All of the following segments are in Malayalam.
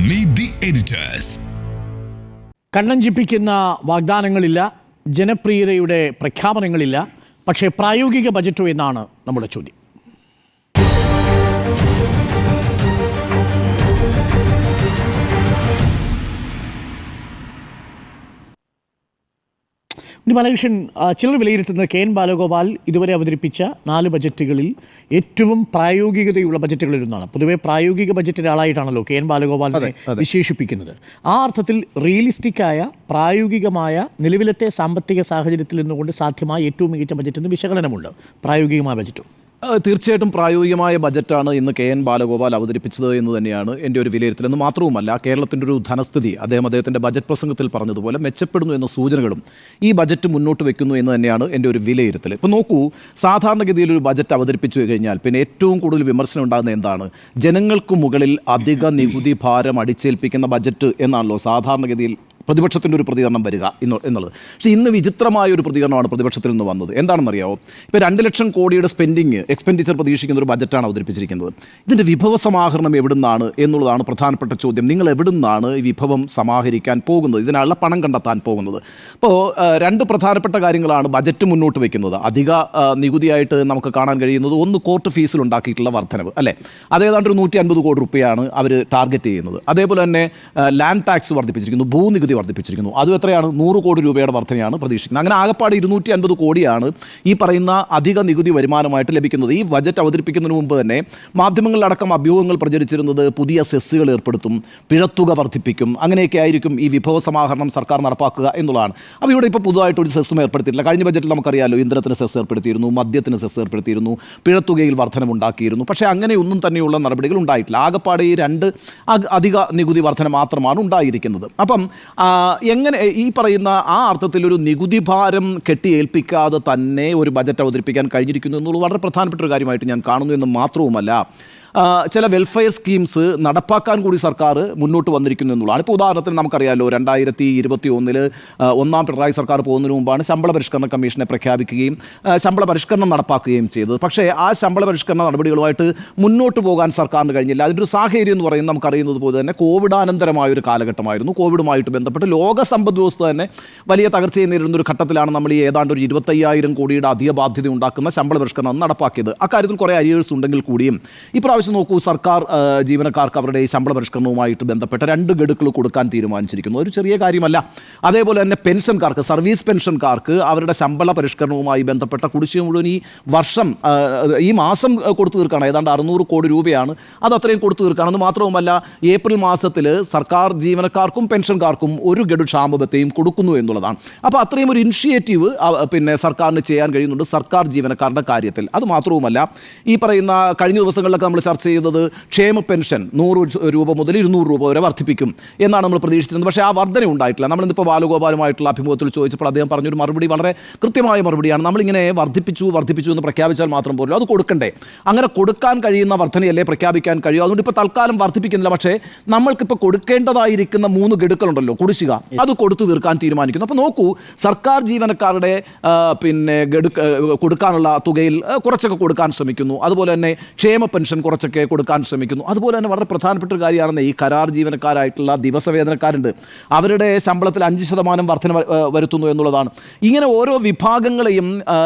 Meet the editors. കണ്ണഞ്ചിപ്പിക്കുന്ന വാഗ്ദാനങ്ങളില്ല, ജനപ്രിയതയുടെ പ്രഖ്യാപനങ്ങളില്ല, പക്ഷേ പ്രായോഗിക ബജറ്റോ എന്നാണ് നമ്മുടെ ചോദ്യം. ബാലകൃഷ്ണൻ, ചിലർ വിലയിരുത്തുന്നത് കെ എൻ ബാലഗോപാൽ ഇതുവരെ അവതരിപ്പിച്ച 4 ബജറ്റുകളിൽ ഏറ്റവും പ്രായോഗികതയുള്ള ബജറ്റുകളിലൊന്നാണ്. പൊതുവെ പ്രായോഗിക ബജറ്റിൻ്റെ ആളായിട്ടാണല്ലോ കെ എൻ ബാലഗോപാലിനെ വിശേഷിപ്പിക്കുന്നത്. ആ അർത്ഥത്തിൽ റിയലിസ്റ്റിക്കായ, പ്രായോഗികമായ, നിലവിലത്തെ സാമ്പത്തിക സാഹചര്യത്തിൽ നിന്നുകൊണ്ട് സാധ്യമായ ഏറ്റവും മികച്ച ബജറ്റ് എന്ന് വിശകലനമുണ്ട്. പ്രായോഗികമായ ബജറ്റും തീർച്ചയായിട്ടും പ്രായോഗികമായ ബജറ്റാണ് ഇന്ന് കെ എൻ ബാലഗോപാൽ അവതരിപ്പിച്ചത് എന്ന് തന്നെയാണ് എൻ്റെ ഒരു വിലയിരുത്തൽ. എന്ന് മാത്രവുമല്ല, കേരളത്തിൻ്റെ ഒരു ധനസ്ഥിതി അദ്ദേഹത്തിൻ്റെ ബജറ്റ് പ്രസംഗത്തിൽ പറഞ്ഞതുപോലെ മെച്ചപ്പെടുന്നു എന്ന സൂചനകളും ഈ ബജറ്റ് മുന്നോട്ട് വെക്കുന്നു എന്ന് തന്നെയാണ് എൻ്റെ ഒരു വിലയിരുത്തൽ. ഇപ്പോൾ നോക്കൂ, സാധാരണഗതിയിൽ ഒരു ബജറ്റ് അവതരിപ്പിച്ചു കഴിഞ്ഞാൽ പിന്നെ ഏറ്റവും കൂടുതൽ വിമർശനം ഉണ്ടാകുന്നത് എന്താണ്? ജനങ്ങൾക്ക് മുകളിൽ അധിക നികുതി ഭാരം അടിച്ചേൽപ്പിക്കുന്ന ബജറ്റ് എന്നാണല്ലോ സാധാരണഗതിയിൽ പ്രതിപക്ഷത്തിൻ്റെ ഒരു പ്രതികരണം വരിക എന്നുള്ളത്. പക്ഷേ ഇന്ന് വിചിത്രമായ ഒരു പ്രതികരണമാണ് പ്രതിപക്ഷത്തിൽ നിന്ന് വന്നത്. എന്താണെന്നറിയാമോ? ഇപ്പോൾ 2 ലക്ഷം കോടിയുടെ എക്സ്പെൻഡിച്ചർ പ്രതീക്ഷിക്കുന്ന ഒരു ബജറ്റാണ് അവതരിപ്പിച്ചിരിക്കുന്നത്. ഇതിൻ്റെ വിഭവ സമാഹരണം എവിടുന്നാണ് എന്നുള്ളതാണ് പ്രധാനപ്പെട്ട ചോദ്യം. നിങ്ങൾ എവിടുന്നാണ് ഈ വിഭവം സമാഹരിക്കാൻ പോകുന്നത്, ഇതിനുള്ള പണം കണ്ടെത്താൻ പോകുന്നത്? അപ്പോൾ 2 പ്രധാനപ്പെട്ട കാര്യങ്ങളാണ് ബജറ്റ് മുന്നോട്ട് വയ്ക്കുന്നത്. അധിക നികുതിയായിട്ട് നമുക്ക് കാണാൻ കഴിയുന്നത് ഒന്ന്, കോർട്ട് ഫീസിൽ ഉണ്ടാക്കിയിട്ടുള്ള വർധനവ്, അല്ലേ? അതേതാണ്ട് ഒരു 150 കോടി രൂപയാണ് അവർ ടാർഗറ്റ് ചെയ്യുന്നത്. അതേപോലെ തന്നെ ലാൻഡ് ടാക്സ് വർദ്ധിപ്പിച്ചിരിക്കുന്നു, ഭൂനികുതി വർദ്ധിപ്പിച്ചിരിക്കുന്നു. അതും എത്രയാണ്? 100 കോടി രൂപയുടെ വർധനയാണ് പ്രതീക്ഷിക്കുന്നത്. അങ്ങനെ ആകപ്പാട് 250 കോടിയാണ് ഈ പറയുന്ന അധിക നികുതി വരുമാനമായിട്ട് ലഭിക്കുന്നത്. ഈ ബജറ്റ് അവതരിപ്പിക്കുന്നതിന് മുമ്പ് തന്നെ മാധ്യമങ്ങളിലടക്കം അഭ്യൂഹങ്ങൾ പ്രചരിച്ചിരുന്നത് പുതിയ സെസ്സുകൾ ഏർപ്പെടുത്തും, പിഴത്തുക വർദ്ധിപ്പിക്കും, അങ്ങനെയൊക്കെ ആയിരിക്കും ഈ വിഭവ സമാഹരണം സർക്കാർ നടപ്പാക്കുക എന്നുള്ളതാണ്. അപ്പോൾ ഇവിടെ ഇപ്പോൾ പുതുതായിട്ട് ഒരു സെസ്സും ഏർപ്പെടുത്തിയിട്ടില്ല. കഴിഞ്ഞ ബജറ്റിൽ നമുക്കറിയാമല്ലോ, ഇന്ധനത്തിന് സെസ് ഏർപ്പെടുത്തിയിരുന്നു, മദ്യത്തിന് സെസ് ഏർപ്പെടുത്തിയിരുന്നു, പിഴത്തുകയിൽ വർധനമുണ്ടാക്കിയിരുന്നു. പക്ഷേ അങ്ങനെയൊന്നും തന്നെയുള്ള നടപടികൾ ഉണ്ടായിട്ടില്ല. ആകപ്പാടെ ഈ 2 അധിക നികുതി വർധന മാത്രമാണ് ഉണ്ടായിരിക്കുന്നത്. അപ്പം എങ്ങനെ ഈ പറയുന്ന ആ അർത്ഥത്തിൽ ഒരു നികുതി ഭാരം കെട്ടിയേൽപ്പിക്കാതെ തന്നെ ഒരു ബജറ്റ് അവതരിപ്പിക്കാൻ കഴിഞ്ഞിരിക്കുന്നു എന്നുള്ളത് വളരെ പ്രധാനപ്പെട്ട ഒരു കാര്യമായിട്ട് ഞാൻ കാണുന്നു എന്ന് മാത്രവുമല്ല, ചില വെൽഫെയർ സ്കീംസ് നടപ്പാക്കാൻ കൂടി സർക്കാർ മുന്നോട്ട് വന്നിരിക്കുന്നു എന്നുള്ളതാണ്. ഇപ്പോൾ ഉദാഹരണത്തിന് നമുക്കറിയാമല്ലോ, 2021 ഒന്നാം പിണറായി സർക്കാർ പോകുന്നതിന് മുമ്പാണ് ശമ്പള പരിഷ്കരണ കമ്മീഷനെ പ്രഖ്യാപിക്കുകയും ശമ്പള പരിഷ്കരണം നടപ്പാക്കുകയും ചെയ്തത്. പക്ഷേ ആ ശമ്പള പരിഷ്കരണ നടപടികളുമായിട്ട് മുന്നോട്ട് പോകാൻ സർക്കാരിന് കഴിഞ്ഞില്ല. അതിൻ്റെ ഒരു സാഹചര്യം എന്ന് പറയുന്നത് നമുക്കറിയുന്നത് പോലെ തന്നെ കോവിഡാനന്തരമായൊരു കാലഘട്ടമായിരുന്നു. കോവിഡുമായിട്ട് ബന്ധപ്പെട്ട് ലോക സമ്പദ് വ്യവസ്ഥ തന്നെ വലിയ തകർച്ചയെ നേരിടുന്ന ഒരു ഘട്ടത്തിലാണ് നമ്മൾ ഈ ഏതാണ്ട് ഒരു 25,000 കോടിയുടെ അധിക ബാധ്യത ഉണ്ടാക്കുന്ന ശമ്പള പരിഷ്കരണം നടപ്പാക്കിയത്. അക്കാര്യത്തിൽ കുറേ അരിയേഴ്സ് ഉണ്ടെങ്കിൽ കൂടിയും ഇപ്രാവശ്യം നോക്കൂ, സർക്കാർ ജീവനക്കാർക്ക് അവരുടെ ഈ ശമ്പള പരിഷ്കരണവുമായിട്ട് ബന്ധപ്പെട്ട 2 ഗഡുക്കൾ കൊടുക്കാൻ തീരുമാനിച്ചിരിക്കുന്നു. ഒരു ചെറിയ കാര്യമല്ല. അതേപോലെ തന്നെ പെൻഷൻകാർക്ക്, സർവീസ് പെൻഷൻകാർക്ക് അവരുടെ ശമ്പള പരിഷ്കരണവുമായി ബന്ധപ്പെട്ട കുടിശ്ശിക മുഴുവൻ ഈ വർഷം, ഈ മാസം കൊടുത്തു തീർക്കുകയാണ്. ഏതാണ്ട് 600 കോടി രൂപയാണ് അത് അത്രയും കൊടുത്തു തീർക്കുകയാണെന്ന് മാത്രവുമല്ല, ഏപ്രിൽ മാസത്തിൽ സർക്കാർ ജീവനക്കാർക്കും പെൻഷൻകാർക്കും 1 ഗഡു ക്ഷാമബത്തെയും കൊടുക്കുന്നു എന്നുള്ളതാണ്. അപ്പോൾ അത്രയും ഒരു ഇനിഷ്യേറ്റീവ് പിന്നെ സർക്കാരിന് ചെയ്യാൻ കഴിയുന്നുണ്ട് സർക്കാർ ജീവനക്കാരുടെ കാര്യത്തിൽ. അത് മാത്രവുമല്ല, ഈ പറയുന്ന കഴിഞ്ഞ ദിവസങ്ങളിലൊക്കെ നമ്മൾ ചർച്ച ചെയ്തത് ക്ഷേമ പെൻഷൻ 100 രൂപ മുതൽ 200 രൂപ വരെ വർദ്ധിപ്പിക്കും എന്നാണ് നമ്മൾ പ്രതീക്ഷിച്ചിരുന്നത്. പക്ഷേ ആ വർധന ഉണ്ടായിട്ടില്ല. നമ്മളിന്നിപ്പോൾ ബാലഗോപാലുമായിട്ടുള്ള അഭിമുഖത്തിൽ ചോദിച്ചപ്പോൾ അദ്ദേഹം പറഞ്ഞൊരു മറുപടി വളരെ കൃത്യമായ മറുപടിയാണ്. നമ്മളിങ്ങനെ വർദ്ധിപ്പിച്ചു എന്ന് പ്രഖ്യാപിച്ചാൽ മാത്രം പോലും അത് കൊടുക്കണ്ടേ? അങ്ങനെ കൊടുക്കാൻ കഴിയുന്ന വർധനയല്ലേ പ്രഖ്യാപിക്കാൻ കഴിയും. അതുകൊണ്ട് ഇപ്പോൾ തൽക്കാലം വർദ്ധിപ്പിക്കുന്നില്ല. പക്ഷേ നമ്മൾക്കിപ്പോൾ കൊടുക്കേണ്ടതായിരിക്കുന്ന 3 ഗഡുക്കളുണ്ടല്ലോ, കുടിശ്ശിക, അത് കൊടുത്തു തീർക്കാൻ തീരുമാനിക്കുന്നു. അപ്പോൾ നോക്കൂ, സർക്കാർ ജീവനക്കാരുടെ പിന്നെ കൊടുക്കാനുള്ള തുകയിൽ കുറച്ചൊക്കെ കൊടുക്കാൻ ശ്രമിക്കുന്നു. അതുപോലെ തന്നെ ക്ഷേമ പെൻഷൻ കുറച്ചൊക്കെ കൊടുക്കാൻ ശ്രമിക്കുന്നു. അതുപോലെ തന്നെ വളരെ പ്രധാനപ്പെട്ട ഒരു കാര്യമാണെന്ന്, ഈ കരാർ ജീവനക്കാരായിട്ടുള്ള ദിവസവേതനക്കാരുണ്ട്, അവരുടെ ശമ്പളത്തിൽ 5% വർധന വരുത്തുന്നു എന്നുള്ളതാണ്. ഇങ്ങനെ ഓരോ വിഭാഗങ്ങളെയും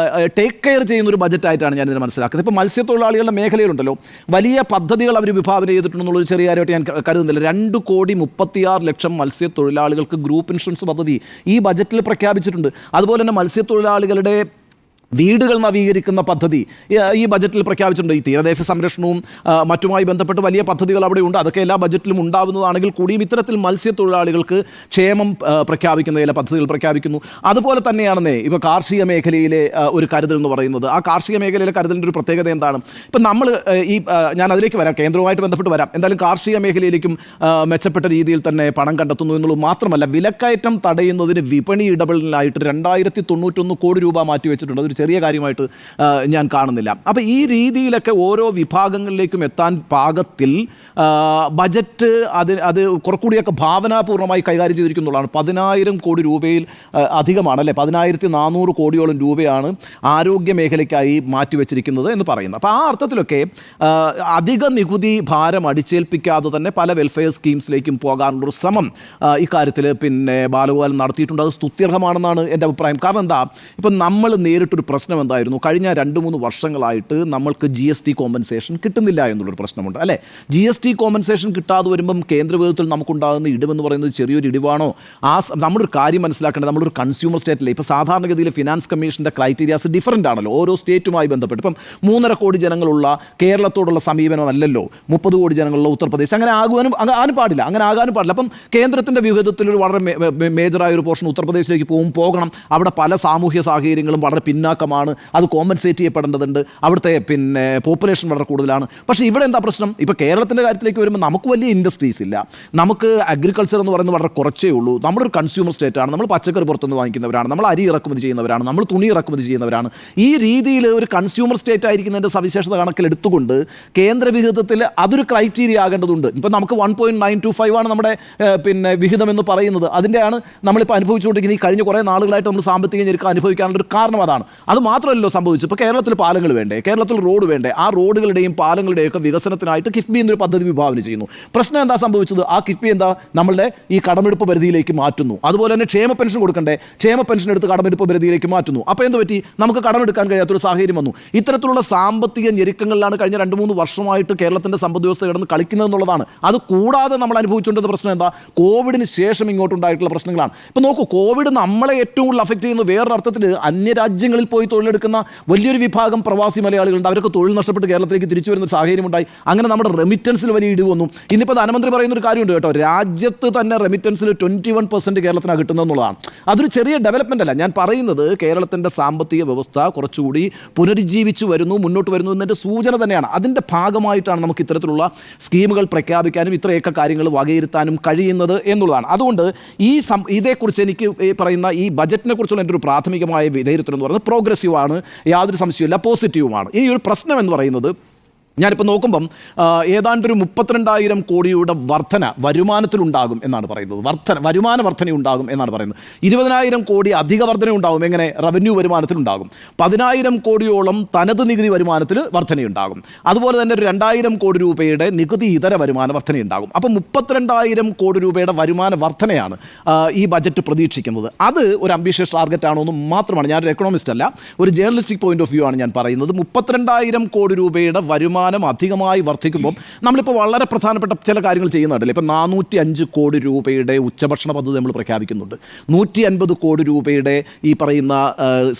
ടേക്ക് കെയർ ചെയ്യുന്ന ഒരു ബജറ്റായിട്ടാണ് ഞാനിതിനെ മനസ്സിലാക്കുന്നത്. ഇപ്പോൾ മത്സ്യത്തൊഴിലാളികളുടെ മേഖലയിലുണ്ടല്ലോ വലിയ പദ്ധതികൾ അവർ വിഭാവന ചെയ്തിട്ടുണ്ടെന്നുള്ളൊരു ചെറിയ കാര്യമായിട്ട് ഞാൻ കരുതുന്നില്ല. 2,36,00,000 മത്സ്യത്തൊഴിലാളികൾക്ക് ഗ്രൂപ്പ് ഇൻഷുറൻസ് പദ്ധതി ഈ ബജറ്റിൽ പ്രഖ്യാപിച്ചിട്ടുണ്ട്. അതുപോലെ തന്നെ മത്സ്യത്തൊഴിലാളികളുടെ വീടുകൾ നവീകരിക്കുന്ന പദ്ധതി ഈ ബജറ്റിൽ പ്രഖ്യാപിച്ചിട്ടുണ്ട്. ഈ തീരദേശ സംരക്ഷണവും മറ്റുമായി ബന്ധപ്പെട്ട് വലിയ പദ്ധതികൾ അവിടെ ഉണ്ട്. അതൊക്കെ എല്ലാ ബജറ്റിലും ഉണ്ടാകുന്നതാണെങ്കിൽ കൂടിയും ഇത്തരത്തിൽ മത്സ്യത്തൊഴിലാളികൾക്ക് ക്ഷേമം പ്രഖ്യാപിക്കുന്ന ചില പദ്ധതികൾ പ്രഖ്യാപിക്കുന്നു. അതുപോലെ തന്നെയാണെന്നേ ഇപ്പോൾ കാർഷിക മേഖലയിലെ ഒരു കരുതൽ എന്ന് പറയുന്നത്. ആ കാർഷിക മേഖലയിലെ കരുതലിൻ്റെ ഒരു പ്രത്യേകത എന്താണ്? ഇപ്പം നമ്മൾ ഞാൻ അതിലേക്ക് വരാം, കേന്ദ്രവുമായിട്ട് ബന്ധപ്പെട്ട് വരാം. എന്തായാലും കാർഷിക മേഖലയിലേക്കും മെച്ചപ്പെട്ട രീതിയിൽ തന്നെ പണം കണ്ടെത്തുന്നു എന്നുള്ളത് മാത്രമല്ല, വിലക്കയറ്റം തടയുന്നതിന് വിപണി ഇടപെടലിനായിട്ട് 2,091 കോടി രൂപ മാറ്റിവെച്ചിട്ടുണ്ട്. അതൊരു ചെറിയ കാര്യമായിട്ട് ഞാൻ കാണുന്നില്ല. അപ്പോൾ ഈ രീതിയിലൊക്കെ ഓരോ വിഭാഗങ്ങളിലേക്കും എത്താൻ പാകത്തിൽ ബജറ്റ് അത് കുറച്ചുകൂടിയൊക്കെ ഭാവനാപൂർണ്ണമായി കൈകാര്യം ചെയ്തിരിക്കുന്നുള്ളതാണ്. 10,000 കോടി രൂപയിൽ അധികമാണ് അല്ലേ, 10,400 കോടിയോളം രൂപയാണ് ആരോഗ്യ മേഖലയ്ക്കായി മാറ്റിവെച്ചിരിക്കുന്നത് എന്ന് പറയുന്നത്. അപ്പോൾ ആ അർത്ഥത്തിലൊക്കെ അധിക നികുതി ഭാരം അടിച്ചേൽപ്പിക്കാതെ തന്നെ പല വെൽഫെയർ സ്കീംസിലേക്കും പോകാനുള്ളൊരു ശ്രമം ഇക്കാര്യത്തിൽ പിന്നെ ബാലഗോപാൽ നടത്തിയിട്ടുണ്ട്. അത് സ്തുത്യർഹമാണെന്നാണ് എൻ്റെ അഭിപ്രായം. കാരണം എന്താ, ഇപ്പം നമ്മൾ നേരിട്ടൊരു പ്രശ്നം എന്തായിരുന്നു, കഴിഞ്ഞ 2-3 വർഷങ്ങളായിട്ട് നമ്മൾക്ക് GST കോമ്പൻസേഷൻ കിട്ടുന്നില്ല എന്നുള്ളൊരു പ്രശ്നമുണ്ട് അല്ലേ. GST കോമ്പൻസേഷൻ കിട്ടാതെ വരുമ്പം കേന്ദ്രവിധത്തിൽ നമുക്കുണ്ടാകുന്ന ഇടിവെന്ന് പറയുന്നത് ചെറിയൊരു ഇടിവാണോ? നമ്മളൊരു കാര്യം മനസ്സിലാക്കേണ്ടത്, നമ്മളൊരു കൺസ്യൂമർ സ്റ്റേറ്റിലെ ഇപ്പോൾ സാധാരണഗതിയിൽ ഫിനാൻസ് കമ്മീഷന്റെ ക്രൈറ്റീരിയാസ് ഡിഫറൻ്റ് ആണല്ലോ ഓരോ സ്റ്റേറ്റുമായി ബന്ധപ്പെട്ട്. ഇപ്പം 3.5 കോടി ജനങ്ങളുള്ള കേരളത്തോടുള്ള സമീപനമല്ലല്ലോ 30 കോടി ജനങ്ങളുള്ള ഉത്തർപ്രദേശ്. അങ്ങനെ ആകാനും പാടില്ല. അപ്പം കേന്ദ്രത്തിൻ്റെ വിഹിതത്തിൽ ഒരു വളരെ മേജറായ ഒരു പോർഷൻ ഉത്തർപ്രദേശിലേക്ക് പോകണം. അവിടെ പല സാമൂഹ്യ സാഹചര്യങ്ങളും വളരെ പിന്നാക്കമാണ്, അത് കോമ്പൻസേറ്റ് ചെയ്യപ്പെടേണ്ടതുണ്ട്. അവിടുത്തെ പിന്നെ പോപ്പുലേഷൻ വളരെ കൂടുതലാണ്. പക്ഷേ ഇവിടെ എന്താ പ്രശ്നം, ഇപ്പോൾ കേരളത്തിൻ്റെ കാര്യത്തിലേക്ക് വരുമ്പോൾ നമുക്ക് വലിയ ഇൻഡസ്ട്രീസ് ഇല്ല, നമുക്ക് അഗ്രികൾച്ചർ എന്ന് പറയുന്നത് വളരെ കുറച്ചേ ഉള്ളൂ. നമ്മളൊരു കൺസ്യൂമർ സ്റ്റേറ്റാണ്, നമ്മൾ പച്ചക്കറി പുറത്തുനിന്ന് വാങ്ങിക്കുന്നവരാണ്, നമ്മൾ അരി ഇറക്കുമതി ചെയ്യുന്നവരാണ്, നമ്മൾ തുണി ഇറക്കുമതി ചെയ്യുന്നവരാണ്. ഈ രീതിയിൽ ഒരു കൺസ്യൂമർ സ്റ്റേറ്റ് ആയിരിക്കുന്നതിൻ്റെ സവിശേഷത കണക്കിലെടുത്തുകൊണ്ട് കേന്ദ്ര വിഹിതത്തിൽ അതൊരു ക്രൈറ്റീരിയ ആകേണ്ടതുണ്ട്. ഇപ്പോൾ നമുക്ക് 1.925 ആണ് നമ്മുടെ പിന്നെ വിഹിതം എന്ന് പറയുന്നത്. അതിൻ്റെയാണ് നമ്മളിപ്പോൾ അനുഭവിച്ചുകൊണ്ടിരിക്കുന്നത്. ഈ കഴിഞ്ഞ കുറേ നാളുകളായിട്ട് നമ്മൾ സാമ്പത്തിക ഞെരുക്കം അനുഭവിക്കാനുള്ള ഒരു കാരണം അതാണ്. അത് മാത്രമല്ലോ സംഭവിച്ചു. ഇപ്പോൾ കേരളത്തിൽ പാലങ്ങൾ വേണ്ടേ, കേരളത്തിൽ റോഡ് വേണ്ടേ, ആ റോഡുകളുടെയും പാലങ്ങളുടെയും ഒക്കെ വികസനത്തിനായിട്ട് കിഫ്ബി എന്നൊരു പദ്ധതി വിഭാവന ചെയ്യുന്നു. പ്രശ്നം എന്താ സംഭവിച്ചത്, ആ കിഫ്ബി എന്താ നമ്മളുടെ ഈ കടമെടുപ്പ് പരിധിയിലേക്ക് മാറ്റുന്നു. അതുപോലെ തന്നെ ക്ഷേമ പെൻഷൻ കൊടുക്കണ്ടേ, ക്ഷേമ പെൻഷൻ എടുത്ത് കടമെടുപ്പ് പരിധിയിലേക്ക് മാറ്റുന്നു. അപ്പോൾ എന്ത് പറ്റി, നമുക്ക് കടമെടുക്കാൻ കഴിയാത്തൊരു സാഹചര്യം വന്നു. ഇത്തരത്തിലുള്ള സാമ്പത്തിക ഞെരുക്കങ്ങളിലാണ് കഴിഞ്ഞ 2-3 വർഷമായിട്ട് കേരളത്തിൻ്റെ സമ്പദ് വ്യവസ്ഥ കിടന്ന് കളിക്കുന്നത് എന്നുള്ളതാണ്. അത് കൂടാതെ നമ്മൾ അനുഭവിച്ചുകൊണ്ടിരുന്ന പ്രശ്നം എന്താ, കോവിഡിന് ശേഷം ഇങ്ങോട്ടുണ്ടായിട്ടുള്ള പ്രശ്നങ്ങളാണ്. ഇപ്പോൾ നോക്കൂ, കോവിഡ് നമ്മളെ ഏറ്റവും കൂടുതൽ അഫക്റ്റ് ചെയ്യുന്ന വേറൊരു അർത്ഥത്തിൽ അന്യരാജ്യങ്ങളിൽ പോയി തൊഴിലെടുക്കുന്ന വലിയൊരു വിഭാഗം പ്രവാസി മലയാളികളുണ്ട്. അവർക്ക് തൊഴിൽ നഷ്ടപ്പെട്ട് കേരളത്തിലേക്ക് തിരിച്ചു വരുന്ന സാഹചര്യമുണ്ടായി. അങ്ങനെ നമ്മുടെ റെമിറ്റൻസിൽ വലിയ ഇടിവ് വന്നു. ഇന്നിപ്പോൾ ധനമന്ത്രി പറയുന്നൊരു കാര്യമുണ്ട് കേട്ടോ, രാജ്യത്ത് തന്നെ റെമിറ്റൻസിൽ 21% കേരളത്തിനാണ് കിട്ടുന്നതെന്നുള്ളതാണ്. അതൊരു ചെറിയ ഡെവലപ്മെൻ്റ് അല്ല. ഞാൻ പറയുന്നത് കേരളത്തിൻ്റെ സാമ്പത്തിക വ്യവസ്ഥ കുറച്ചുകൂടി പുനരുജ്ജീവിച്ചു വരുന്നു, മുന്നോട്ട് വരുന്നു എന്നതിൻ്റെ സൂചന തന്നെയാണ്. അതിൻ്റെ ഭാഗമായിട്ടാണ് നമുക്ക് ഇത്തരത്തിലുള്ള സ്കീമുകൾ പ്രഖ്യാപിക്കാനും ഇത്രയൊക്കെ കാര്യങ്ങൾ വകയിരുത്താനും കഴിയുന്നത് എന്നുള്ളതാണ്. അതുകൊണ്ട് ഇതേക്കുറിച്ച് എനിക്ക് പറയുന്ന ഈ ബജറ്റിനെ കുറിച്ചുള്ള എൻ്റെ ഒരു പ്രാഥമികമായ വിലയിരുത്തൽ എന്ന് പറയുന്നത് പ്രോഗ്രസീവാണ്, യാതൊരു സംശയമില്ല, പോസിറ്റീവുമാണ്. ഈ ഒരു പ്രശ്നം എന്ന് പറയുന്നത്, ഞാനിപ്പോൾ നോക്കുമ്പം ഏതാണ്ടൊരു 32,000 കോടിയുടെ വർധന വരുമാനത്തിലുണ്ടാകും എന്നാണ് പറയുന്നത്. വരുമാന വർധനയുണ്ടാകും എന്നാണ് പറയുന്നത്. 20,000 കോടി അധിക വർധന ഉണ്ടാകും. എങ്ങനെ, റവന്യൂ വരുമാനത്തിലുണ്ടാകും. 10,000 കോടിയോളം തനത് നികുതി വരുമാനത്തിൽ വർധനയുണ്ടാകും. അതുപോലെ തന്നെ ഒരു 2,000 കോടി രൂപയുടെ നികുതി ഇതര വരുമാന വർധനയുണ്ടാകും. അപ്പോൾ 32,000 കോടി രൂപയുടെ വരുമാന വർധനയാണ് ഈ ബജറ്റ് പ്രതീക്ഷിക്കുന്നത്. അത് ഒരു അംബീഷ്യസ് ടാർഗറ്റ് ആണോ എന്ന് മാത്രമാണ്, ഞാനൊരു എക്കണോമിസ്റ്റ് അല്ല, ഒരു ജേർണലിസ്റ്റിക് പോയിന്റ് ഓഫ് വ്യൂ ആണ് ഞാൻ പറയുന്നത്. 32,000 കോടി രൂപയുടെ വരുമാനം അധികമായി വർദ്ധിക്കുമ്പോൾ നമ്മളിപ്പോൾ വളരെ പ്രധാനപ്പെട്ട ചില കാര്യങ്ങൾ ചെയ്യുന്നുണ്ടല്ലോ. ഇപ്പം 405 കോടി രൂപയുടെ ഉച്ചഭക്ഷണ പദ്ധതി നമ്മൾ പ്രഖ്യാപിക്കുന്നുണ്ട്. 150 കോടി രൂപയുടെ ഈ പറയുന്ന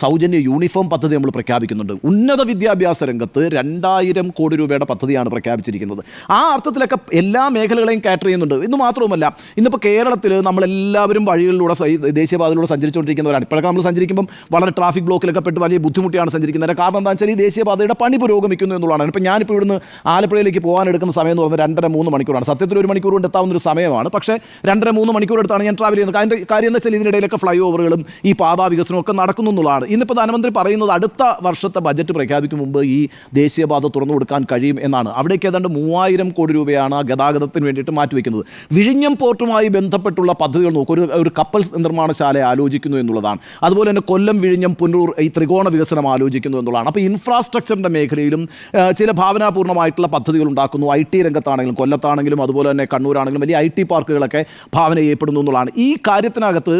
സൗജന്യ യൂണിഫോം പദ്ധതി നമ്മൾ പ്രഖ്യാപിക്കുന്നുണ്ട്. ഉന്നത വിദ്യാഭ്യാസ രംഗത്ത് 2,000 കോടി രൂപയുടെ പദ്ധതിയാണ് പ്രഖ്യാപിച്ചിരിക്കുന്നത്. ആ അർത്ഥത്തിലൊക്കെ എല്ലാ മേഖലകളെയും കാറ്റർ ചെയ്യുന്നുണ്ട്. ഇന്ന് മാത്രവുമല്ല, ഇന്നിപ്പോൾ കേരളത്തിൽ നമ്മളെല്ലാവരും വഴികളിലൂടെ ദേശീയപാതയിലൂടെ സഞ്ചരിച്ചുകൊണ്ടിരിക്കുന്നവരാണ്. ഇപ്പോഴൊക്കെ നമ്മൾ സഞ്ചരിക്കുമ്പം വളരെ ട്രാഫിക് ബ്ലോക്കിലൊക്കെ പെട്ട് വലിയ ബുദ്ധിമുട്ടിയാണ് സഞ്ചരിക്കുന്നത്. കാരണം എന്താ വെച്ചാൽ ഈ ദേശീയപാതയുടെ പണി പുരോഗമിക്കുന്നു എന്നുള്ളതാണ്. ഇപ്പോൾ ഞാനിപ്പോൾ ഇവിടുന്ന് ആലപ്പുഴയിലേക്ക് പോകാനെടുക്കുന്ന സമയം എന്ന് പറഞ്ഞാൽ 2.5-3 മണിക്കൂറാണ്. സത്യത്തിൽ 1 മണിക്കൂർ കൊണ്ട് എത്താവുന്നൊരു സമയമാണ്. പക്ഷേ 2.5-3 മണിക്കൂർ എടുത്താണ് ഞാൻ ട്രാവൽ ചെയ്യുന്നത്. അതിൻ്റെ കാര്യം എന്ന് വെച്ചാൽ ഇതിനിടയിലൊക്കെ ഫ്ലൈ ഓവറുകളും ഈ പാതാ വികസനവും ഒക്കെ നടക്കുന്നു എന്നുള്ളതാണ്. ഇന്നിപ്പോൾ ധനമന്ത്രി പറയുന്നത് അടുത്ത വർഷത്തെ ബജറ്റ് പ്രഖ്യാപിക്കും മുമ്പ് ഈ ദേശീയപാത തുറന്നു കൊടുക്കാൻ കഴിയും എന്നാണ്. അവിടേക്ക് ഏതാണ്ട് 3,000 കോടി രൂപയാണ് ഗതാഗതത്തിന് വേണ്ടിയിട്ട് മാറ്റിവെക്കുന്നത്. വിഴിഞ്ഞം പോർട്ടുമായി ബന്ധപ്പെട്ടുള്ള പദ്ധതികൾ നോക്കും. ഒരു കപ്പൽ നിർമ്മാണശാല ആലോചിക്കുന്നു എന്നുള്ളതാണ്. അതുപോലെ തന്നെ കൊല്ലം, വിഴിഞ്ഞം, പുനലൂർ ഈ ത്രികോണ വികസനം ആലോചിക്കുന്നു എന്നുള്ളതാണ്. അപ്പോൾ ഇൻഫ്രാസ്ട്രക്ചറിൻ്റെ മേഖലയിലും ചില ഭാവനാപൂർണ്ണമായിട്ടുള്ള പദ്ധതികൾ ഉണ്ടാക്കുന്നു. IT രംഗത്താണെങ്കിലും കൊല്ലത്താണെങ്കിലും അതുപോലെ തന്നെ കണ്ണൂരാണെങ്കിലും വലിയ IT പാർക്കുകളൊക്കെ ഭാവന ചെയ്യപ്പെടുന്നു എന്നുള്ളതാണ്. ഈ കാര്യത്തിനകത്ത്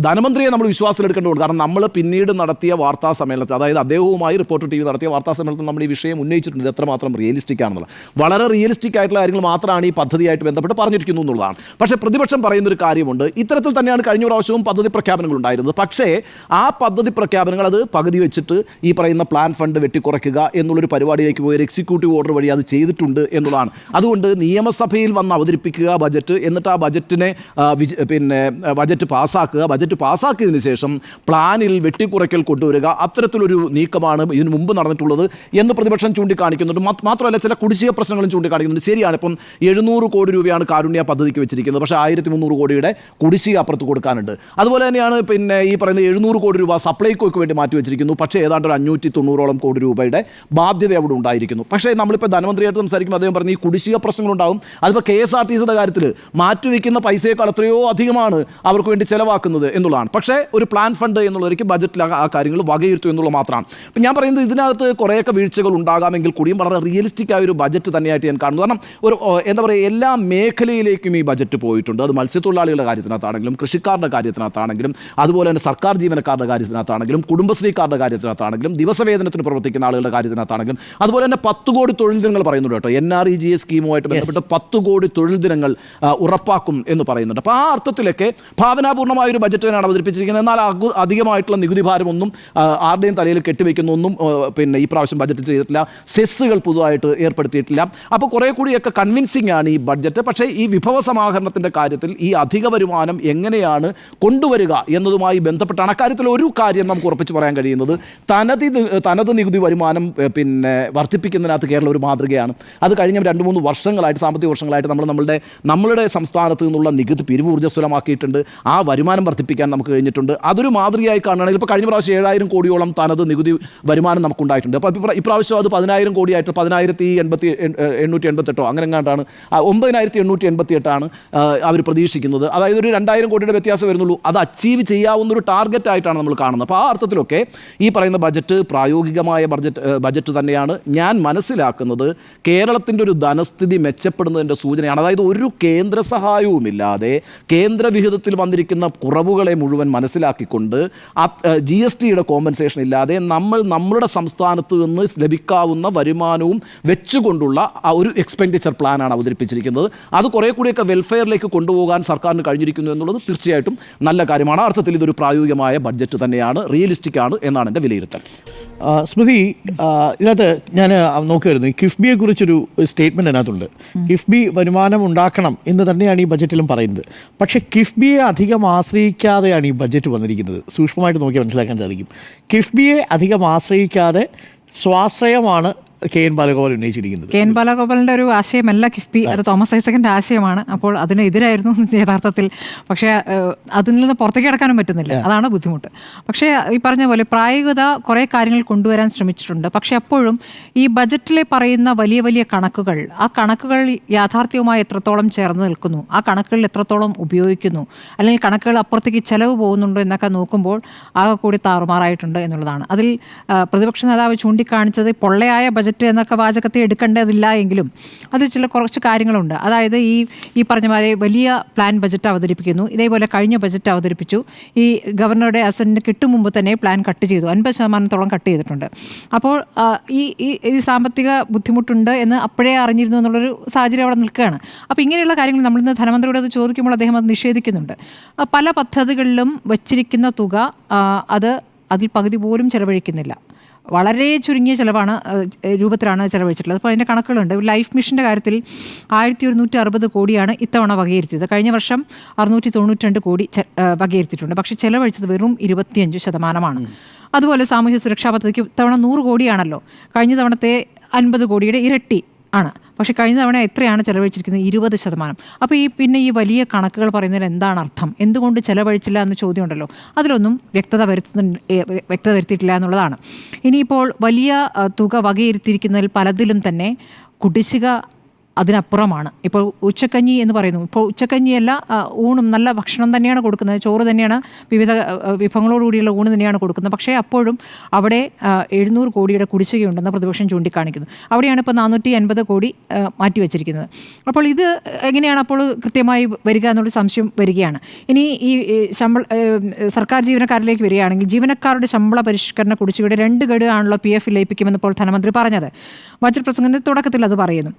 ധനമന്ത്രിയെ നമ്മൾ വിശ്വാസത്തിലെടുക്കേണ്ടതുണ്ട്. കാരണം നമ്മൾ പിന്നീട് നടത്തിയ വാർത്താ സമ്മേളനത്തിൽ, അതായത് അദ്ദേഹവുമായി റിപ്പോർട്ടർ TV നടത്തിയ വാർത്താ സമ്മേളനത്തിൽ നമ്മൾ ഈ വിഷയം ഉന്നയിച്ചിട്ടുണ്ട്. എത്രമാത്രം റിയലിസ്റ്റിക് ആണെന്നുള്ളത്. വളരെ റിയലിസ്റ്റിക് ആയിട്ടുള്ള കാര്യങ്ങൾ മാത്രമാണ് ഈ പദ്ധതിയായിട്ട് ബന്ധപ്പെട്ട് പറഞ്ഞിരിക്കുന്നു എന്നുള്ളതാണ്. പക്ഷേ പ്രതിപക്ഷം പറയുന്നൊരു കാര്യമുണ്ട്. ഇത്തരത്തിൽ തന്നെയാണ് കഴിഞ്ഞ പ്രാവശ്യവും പദ്ധതി പ്രഖ്യാപനങ്ങൾ ഉണ്ടായിരുന്നത്. പക്ഷേ ആ പദ്ധതി പ്രഖ്യാപനങ്ങൾ അത് പകുതി വെച്ചിട്ട് ഈ പറയുന്ന പ്ലാൻ ഫണ്ട് വെട്ടിക്കുറയ്ക്കുക എന്നുള്ളൊരു പരിപാടിയിലേക്ക് പോയി എക്സിക്യൂട്ടീവ് ഓർഡർ വഴി അത് ചെയ്തിട്ടുണ്ട് എന്നുള്ളതാണ്. അതുകൊണ്ട് നിയമസഭയിൽ വന്ന് അവതരിപ്പിക്കുക ബജറ്റ്, എന്നിട്ട് ആ ബജറ്റിനെ ബജറ്റ് പാസ്സാക്കിയതിന് ശേഷം പ്ലാനിൽ വെട്ടിക്കുറയ്ക്കൽ കൊണ്ടുവരിക, അത്തരത്തിലൊരു നീക്കമാണ് ഇതിനു മുമ്പ് നടന്നിട്ടുള്ളത് എന്ന് പ്രതിപക്ഷം ചൂണ്ടിക്കാണിക്കുന്നുണ്ട്. മാത്രമല്ല ചില കുടിശ്ശിക പ്രശ്നങ്ങളും ചൂണ്ടിക്കാണിക്കുന്നുണ്ട്. ശരിയാണ്, ഇപ്പം 700 കോടി രൂപയാണ് കാരുണ്യ പദ്ധതിക്ക് വെച്ചിരിക്കുന്നത്, പക്ഷേ 1300 കോടിയുടെ കുടിശ്ശിക അപ്പുറത്ത് കൊടുക്കാനുണ്ട്. അതുപോലെ തന്നെയാണ് ഈ പറയുന്ന 700 കോടി രൂപ സപ്ലൈകോയ്ക്ക് വേണ്ടി മാറ്റി വെച്ചിരിക്കുന്നു, പക്ഷേ ഏതാണ്ട് ഒരു 590ഓളം കോടി രൂപയുടെ ബാധ്യത അവിടെ ഉണ്ടായിരിക്കുന്നു. പക്ഷേ നമ്മളിപ്പോൾ ധനമന്ത്രിയായിട്ട് സംസാരിക്കുമ്പോൾ അദ്ദേഹം പറഞ്ഞു ഈ കുടിശ്ശിക പ്രശ്നങ്ങളുണ്ടാകും, അതിപ്പോൾ KSRTCയുടെ കാര്യത്തിൽ മാറ്റിവെക്കുന്ന പൈസയേക്കാൾ എത്രയോ അധികമാണ് അവർക്ക് വേണ്ടി ചെലവാക്കുന്നത് എന്നുള്ളതാണ്. പക്ഷേ ഒരു പ്ലാൻ ഫണ്ട് എന്നുള്ളവർക്ക് ബജറ്റിൽ ആ കാര്യങ്ങൾ വകയിരുത്തും എന്നുള്ളത് മാത്രമാണ്. അപ്പം ഞാൻ പറയുന്നത് ഇതിനകത്ത് കുറേയൊക്കെ വീഴ്ചകൾ ഉണ്ടാകാമെങ്കിൽ കൂടിയും വളരെ റിയലിസ്റ്റിക് ആയ ഒരു ബജറ്റ് തന്നെയായിട്ട് ഞാൻ കാണുന്നു. കാരണം ഒരു എന്താ പറയുക, എല്ലാ മേഖലയിലേക്കും ഈ ബജറ്റ് പോയിട്ടുണ്ട്. അത് മത്സ്യത്തൊഴിലാളികളുടെ കാര്യത്തിനകത്താണെങ്കിലും, കൃഷിക്കാരുടെ കാര്യത്തിനകത്താണെങ്കിലും, അതുപോലെ തന്നെ സർക്കാർ ജീവനക്കാരുടെ കാര്യത്തിനകത്താണെങ്കിലും, കുടുംബശ്രീക്കാരുടെ കാര്യത്തിനകത്താണെങ്കിലും, ദിവസവേതനത്തിന് പ്രവർത്തിക്കുന്ന ആളുകളുടെ കാര്യത്തിനകത്താണെങ്കിലും, അതുപോലെ തന്നെ 10 കോടി തൊഴിൽ ദിനങ്ങൾ പറയുന്നുണ്ട് കേട്ടോ. NREGA സ്കീമുമായിട്ട് ബന്ധപ്പെട്ട് 10 കോടി തൊഴിൽ ദിനങ്ങൾ ഉറപ്പാക്കും എന്ന് പറയുന്നുണ്ട്. അപ്പോൾ ആ അർത്ഥത്തിലൊക്കെ ഭാവനാപൂർണ്ണമായ ഒരു ബജറ്റ് തന്നെയാണ് അവതരിപ്പിച്ചിരിക്കുന്നത്. എന്നാൽ അധികമായിട്ടുള്ള നികുതി ഭാരമൊന്നും ആരുടെയും തലയിൽ കെട്ടിവെക്കുന്നൊന്നും ഈ പ്രാവശ്യം ബജറ്റ് ചെയ്തിട്ടില്ല. സെസ്സുകൾ പുതുതായിട്ട് ഏർപ്പെടുത്തിയിട്ടില്ല. അപ്പോൾ കുറേ കൂടിയൊക്കെ കൺവിൻസിംഗ് ആണ് ഈ ബഡ്ജറ്റ്. പക്ഷേ ഈ വിഭവ സമാഹരണത്തിൻ്റെ കാര്യത്തിൽ ഈ അധിക വരുമാനം എങ്ങനെയാണ് കൊണ്ടുവരിക എന്നതുമായി ബന്ധപ്പെട്ടാണ്. അക്കാര്യത്തിൽ ഒരു കാര്യം നമുക്ക് ഉറപ്പിച്ച് പറയാൻ കഴിയുന്നത്, തനത് നികുതി വരുമാനം വർദ്ധിപ്പിക്കുന്നതിനകത്ത് കേരളം ഒരു മാതൃകയാണ്. അത് കഴിഞ്ഞ 2-3 വർഷങ്ങളായിട്ട്, സാമ്പത്തിക വർഷങ്ങളായിട്ട് നമ്മളുടെ സംസ്ഥാനത്ത് നിന്നുള്ള നികുതി പിരിവ് ഊർജ്ജസ്വലമാക്കിയിട്ടുണ്ട്. ആ വരുമാനം വർദ്ധിപ്പിക്കാൻ നമുക്ക് കഴിഞ്ഞിട്ടുണ്ട്. അതൊരു മാതൃകയായി കാണുകയാണെങ്കിൽ ഇപ്പോൾ കഴിഞ്ഞ പ്രാവശ്യം 7000 കോടിയോളം തനത് നികുതി വരുമാനം നമുക്കുണ്ടായിട്ടുണ്ട്. അപ്പോൾ ഇപ്രാവശ്യം അത് 10,000 കോടിയായിട്ട് 10,888 അങ്ങനെ എങ്ങാണ്ടാണ്, 9,888 അവർ പ്രതീക്ഷിക്കുന്നത്. അതായത് ഒരു 2,000 കോടിയുടെ വ്യത്യാസം വരുന്നുള്ളൂ. അത് അച്ചീവ് ചെയ്യാവുന്ന ഒരു ടാർഗറ്റ് ആയിട്ടാണ് നമ്മൾ കാണുന്നത്. അപ്പോൾ ആ അർത്ഥത്തിലൊക്കെ ഈ പറയുന്ന ബജറ്റ് പ്രായോഗികമായ ബജറ്റ് തന്നെയാണ്. ഞാൻ മനസ്സിലാക്കുന്നത് കേരളത്തിൻ്റെ ഒരു ധനസ്ഥിതി മെച്ചപ്പെടുന്നതിൻ്റെ സൂചനയാണ്. അതായത് ഒരു കേന്ദ്ര സഹായവുമില്ലാതെ കേന്ദ്ര വിഹിതത്തിൽ വന്നിരിക്കുന്ന കുറവുകളെ മുഴുവൻ മനസ്സിലാക്കിക്കൊണ്ട് GSTയുടെ കോമ്പൻസേഷൻ ഇല്ലാതെ നമ്മളുടെ സംസ്ഥാനത്ത് നിന്ന് ലഭിക്കാവുന്ന വരുമാനവും വെച്ചുകൊണ്ടുള്ള ഒരു എക്സ്പെൻഡിച്ചർ പ്ലാനാണ് അവതരിപ്പിച്ചിരിക്കുന്നത്. അത് കുറേ കൂടിയൊക്കെ വെൽഫെയറിലേക്ക് കൊണ്ടുപോകാൻ സർക്കാരിന് കഴിഞ്ഞിരിക്കുന്നു എന്നുള്ളത് തീർച്ചയായിട്ടും നല്ല കാര്യമാണ്. അർത്ഥത്തിൽ ഇതൊരു പ്രായോഗികമായ ബഡ്ജറ്റ് തന്നെയാണ്, റിയലിസ്റ്റിക് ആണ് എന്നാണ് എൻ്റെ വിലയിരുത്തൽ. സ്മൃതി, ഇതിനകത്ത് ഞാൻ നോക്കുമായിരുന്നു, കിഫ്ബിയെ കുറിച്ചൊരു സ്റ്റേറ്റ്മെൻറ്റ് അതിനകത്തുണ്ട്. കിഫ്ബി വരുമാനം ഉണ്ടാക്കണം എന്ന് തന്നെയാണ് ഈ ബജറ്റിലും പറയുന്നത്. പക്ഷേ കിഫ്ബിയെ അധികം ആശ്രയിക്കാതെയാണ് ഈ ബജറ്റ് വന്നിരിക്കുന്നത്. സൂക്ഷ്മമായിട്ട് നോക്കി മനസ്സിലാക്കാൻ സാധിക്കും. കിഫ്ബിയെ അധികം ആശ്രയിക്കാതെ സ്വാശ്രയമാണ് KN ബാലഗോപാൽ ഉന്നയിച്ചിരിക്കുന്നത്. KN ബാലഗോപാലിൻ്റെ ഒരു ആശയമല്ല കിഫ്ബി, അത് തോമസ് ഐസക്കിൻ്റെ ആശയമാണ്. അപ്പോൾ അതിനെതിരായിരുന്നു യഥാർത്ഥത്തിൽ. പക്ഷേ അതിൽ നിന്ന് പുറത്തേക്ക് കിടക്കാനും പറ്റുന്നില്ല, അതാണ് ബുദ്ധിമുട്ട്. പക്ഷേ ഈ പറഞ്ഞ പോലെ പ്രായോഗികത കുറേ കാര്യങ്ങൾ കൊണ്ടുവരാൻ ശ്രമിച്ചിട്ടുണ്ട്. പക്ഷേ അപ്പോഴും ഈ ബജറ്റിലെ പറയുന്ന വലിയ വലിയ കണക്കുകൾ, ആ കണക്കുകൾ യാഥാർത്ഥ്യവുമായി എത്രത്തോളം ചേർന്ന് നിൽക്കുന്നു, ആ കണക്കുകളിൽ എത്രത്തോളം ഉപയോഗിക്കുന്നു, അല്ലെങ്കിൽ കണക്കുകൾ അപ്പുറത്തേക്ക് ചെലവ് പോകുന്നുണ്ടോ എന്നൊക്കെ നോക്കുമ്പോൾ ആകെ കൂടി താറുമാറായിട്ടുണ്ട് എന്നുള്ളതാണ്. അതിൽ പ്രതിപക്ഷ നേതാവ് ചൂണ്ടിക്കാണിച്ചത് പൊള്ളയായ ബജറ്റ് എന്നൊക്കെ വാചകത്തെ എടുക്കേണ്ടതില്ല എങ്കിലും അതിൽ കുറച്ച് കാര്യങ്ങളുണ്ട്. അതായത് ഈ പറഞ്ഞ പോലെ വലിയ പ്ലാൻ ബജറ്റ് അവതരിപ്പിക്കുന്നു. ഇതേപോലെ കഴിഞ്ഞ ബജറ്റ് അവതരിപ്പിച്ചു. ഈ ഗവർണറുടെ അസന്റിന് കിട്ടും മുമ്പ് തന്നെ പ്ലാൻ കട്ട് ചെയ്തു, 50% കട്ട് ചെയ്തിട്ടുണ്ട്. അപ്പോൾ ഈ സാമ്പത്തിക ബുദ്ധിമുട്ടുണ്ട് എന്ന് അപ്പോഴേ അറിഞ്ഞിരുന്നു എന്നുള്ളൊരു സാഹചര്യം അവിടെ നിൽക്കുകയാണ്. അപ്പോൾ ഇങ്ങനെയുള്ള കാര്യങ്ങൾ നമ്മളിന്ന് ധനമന്ത്രിയോട് അത് ചോദിക്കുമ്പോൾ അദ്ദേഹം അത് നിഷേധിക്കുന്നുണ്ട്. പല പദ്ധതികളിലും വച്ചിരിക്കുന്ന തുക അതിൽ പകുതി പോലും ചെലവഴിക്കുന്നില്ല. വളരെ ചുരുങ്ങിയ രൂപത്തിലാണ് ചെലവഴിച്ചിട്ടുള്ളത്. അപ്പോൾ അതിൻ്റെ കണക്കുകളുണ്ട്. ലൈഫ് മിഷൻ്റെ കാര്യത്തിൽ 1160 കോടിയാണ് ഇത്തവണ വകയിരുത്തിയത്. കഴിഞ്ഞ വർഷം 692 കോടി വകയിരുത്തിയിട്ടുണ്ട്. പക്ഷേ ചെലവഴിച്ചത് വെറും 25%. അതുപോലെ സാമൂഹ്യ സുരക്ഷാ പദ്ധതിക്ക് ഇത്തവണ 100 കോടിയാണല്ലോ. കഴിഞ്ഞ തവണത്തെ 50 കോടിയുടെ ഇരട്ടി ആണ്. പക്ഷേ കഴിഞ്ഞ തവണ എത്രയാണ് ചെലവഴിച്ചിരിക്കുന്നത്? 20%. അപ്പോൾ ഈ വലിയ കണക്കുകൾ പറയുന്നതിൽ എന്താണ് അർത്ഥം? എന്തുകൊണ്ട് ചെലവഴിച്ചില്ല എന്ന ചോദ്യമുണ്ടല്ലോ, അതിലൊന്നും വ്യക്തത വരുത്തിയിട്ടില്ല എന്നുള്ളതാണ്. ഇനിയിപ്പോൾ വലിയ തുക വകയിരുത്തിയിരിക്കുന്നതിൽ പലതിലും തന്നെ കുടിശ്ശിക അതിനപ്പുറമാണ്. ഇപ്പോൾ ഉച്ചക്കഞ്ഞി എന്ന് പറയുന്നു. ഇപ്പോൾ ഉച്ചക്കഞ്ഞിയല്ല, ഊണും നല്ല ഭക്ഷണം തന്നെയാണ് കൊടുക്കുന്നത്, ചോറ് തന്നെയാണ്, വിവിധ വിഭവങ്ങളോടുകൂടിയുള്ള ഊണ് തന്നെയാണ് കൊടുക്കുന്നത്. പക്ഷേ അപ്പോഴും അവിടെ 700 കോടിയുടെ കുടിശ്ശികയുണ്ടെന്ന് പ്രതിപക്ഷം ചൂണ്ടിക്കാണിക്കുന്നു. അവിടെയാണ് ഇപ്പോൾ 450 കോടി മാറ്റിവെച്ചിരിക്കുന്നത്. അപ്പോൾ ഇത് എങ്ങനെയാണ് അപ്പോൾ കൃത്യമായി വരിക എന്നുള്ള സംശയം വരികയാണ്. ഇനി ഈ സർക്കാർ ജീവനക്കാരിലേക്ക് വരികയാണെങ്കിൽ ജീവനക്കാരുടെ ശമ്പള പരിഷ്കരണ കുടിശ്ശികയുടെ 2 ഗഡു ആണല്ലോ PF ലയിപ്പിക്കുമെന്ന് ഇപ്പോൾ ധനമന്ത്രി പറഞ്ഞത്. ബജറ്റ് പ്രസംഗത്തിന്റെ തുടക്കത്തിൽ അത് പറയുന്നു.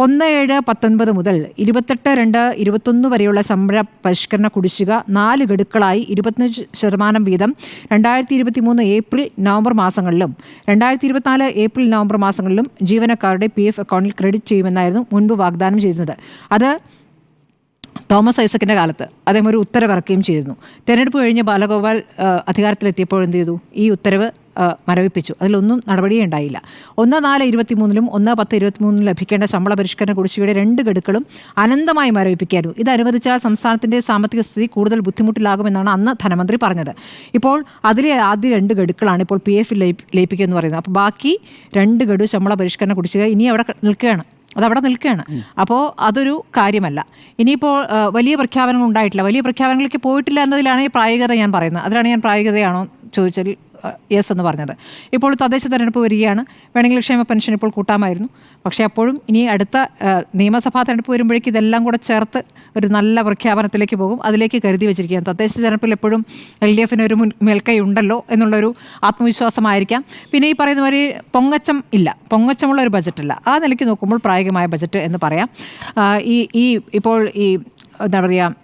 ഒന്ന്, 1/7/19 മുതൽ 28/2/21 വരെയുള്ള ശമ്പള പരിഷ്കരണ കുടിശ്ശിക 4 ഗഡുക്കളായി 25% വീതം 2023 ഏപ്രിൽ നവംബർ മാസങ്ങളിലും 2024 ഏപ്രിൽ നവംബർ മാസങ്ങളിലും ജീവനക്കാരുടെ PF അക്കൗണ്ടിൽ ക്രെഡിറ്റ് ചെയ്യുമെന്നായിരുന്നു മുൻപ് വാഗ്ദാനം ചെയ്തിരുന്നത്. അത് തോമസ് ഐസക്കിൻ്റെ കാലത്ത് അദ്ദേഹം ഒരു ഉത്തരവിറക്കുകയും ചെയ്തിരുന്നു. തെരഞ്ഞെടുപ്പ് കഴിഞ്ഞ് ബാലഗോപാൽ അധികാരത്തിലെത്തിയപ്പോൾ എന്ത് ചെയ്തു? ഈ ഉത്തരവ് മരവിപ്പിച്ചു. അതിലൊന്നും നടപടിയേ ഉണ്ടായില്ല. 1/4/23 1/10/23 ലഭിക്കേണ്ട ശമ്പള പരിഷ്കരണ കുടിശ്ശികയുടെ 2 ഗഡുക്കളും അനന്തമായി മരവിപ്പിക്കായിരുന്നു. ഇത് അനുവദിച്ചാൽ സംസ്ഥാനത്തിൻ്റെ സാമ്പത്തിക സ്ഥിതി കൂടുതൽ ബുദ്ധിമുട്ടിലാകുമെന്നാണ് അന്ന് ധനമന്ത്രി പറഞ്ഞത്. ഇപ്പോൾ അതിലെ ആദ്യ 2 ഗഡുക്കളാണ് ഇപ്പോൾ PF ലയിപ്പിക്കുക എന്ന് പറയുന്നത്. അപ്പോൾ ബാക്കി 2 ഗഡു ശമ്പള പരിഷ്കരണ കുടിശ്ശിക ഇനി അവിടെ നിൽക്കുകയാണ്. അതവിടെ നിൽക്കുകയാണ്. അപ്പോൾ അതൊരു കാര്യമല്ല. ഇനിയിപ്പോൾ വലിയ പ്രഖ്യാപനങ്ങൾ ഉണ്ടായിട്ടില്ല, വലിയ പ്രഖ്യാപനങ്ങളിലേക്ക് പോയിട്ടില്ല എന്നതിലാണ് ഈ പ്രായോഗികത ഞാൻ പറയുന്നത്. അതിലാണ് ഞാൻ പ്രായോഗികതയാണോ ചോദിച്ചാൽ യെസ് എന്ന് പറഞ്ഞത്. ഇപ്പോൾ തദ്ദേശ തെരഞ്ഞെടുപ്പ് വരികയാണ്. വേണമെങ്കിൽ ക്ഷേമ പെൻഷൻ ഇപ്പോൾ കൂട്ടാമായിരുന്നു. പക്ഷേ അപ്പോഴും ഇനി അടുത്ത നിയമസഭാ തെരഞ്ഞെടുപ്പ് വരുമ്പോഴേക്കും ഇതെല്ലാം കൂടെ ചേർത്ത് ഒരു നല്ല പ്രഖ്യാപനത്തിലേക്ക് പോകും. അതിലേക്ക് കരുതി വെച്ചിരിക്കുകയാണ്. തദ്ദേശ തെരഞ്ഞെടുപ്പിൽ എപ്പോഴും LDF ഒരു മേൽക്കൈ ഉണ്ടല്ലോ എന്നുള്ളൊരു ആത്മവിശ്വാസമായിരിക്കാം. പിന്നെ ഈ പറയുന്ന മാതിരി പൊങ്ങച്ചം ഇല്ല, പൊങ്ങച്ചമുള്ള ഒരു ബജറ്റല്ല. ആ നിലയ്ക്ക് നോക്കുമ്പോൾ പ്രായോഗികമായ ബജറ്റ് എന്ന് പറയാം. ഇപ്പോൾ എന്താ പറയുക,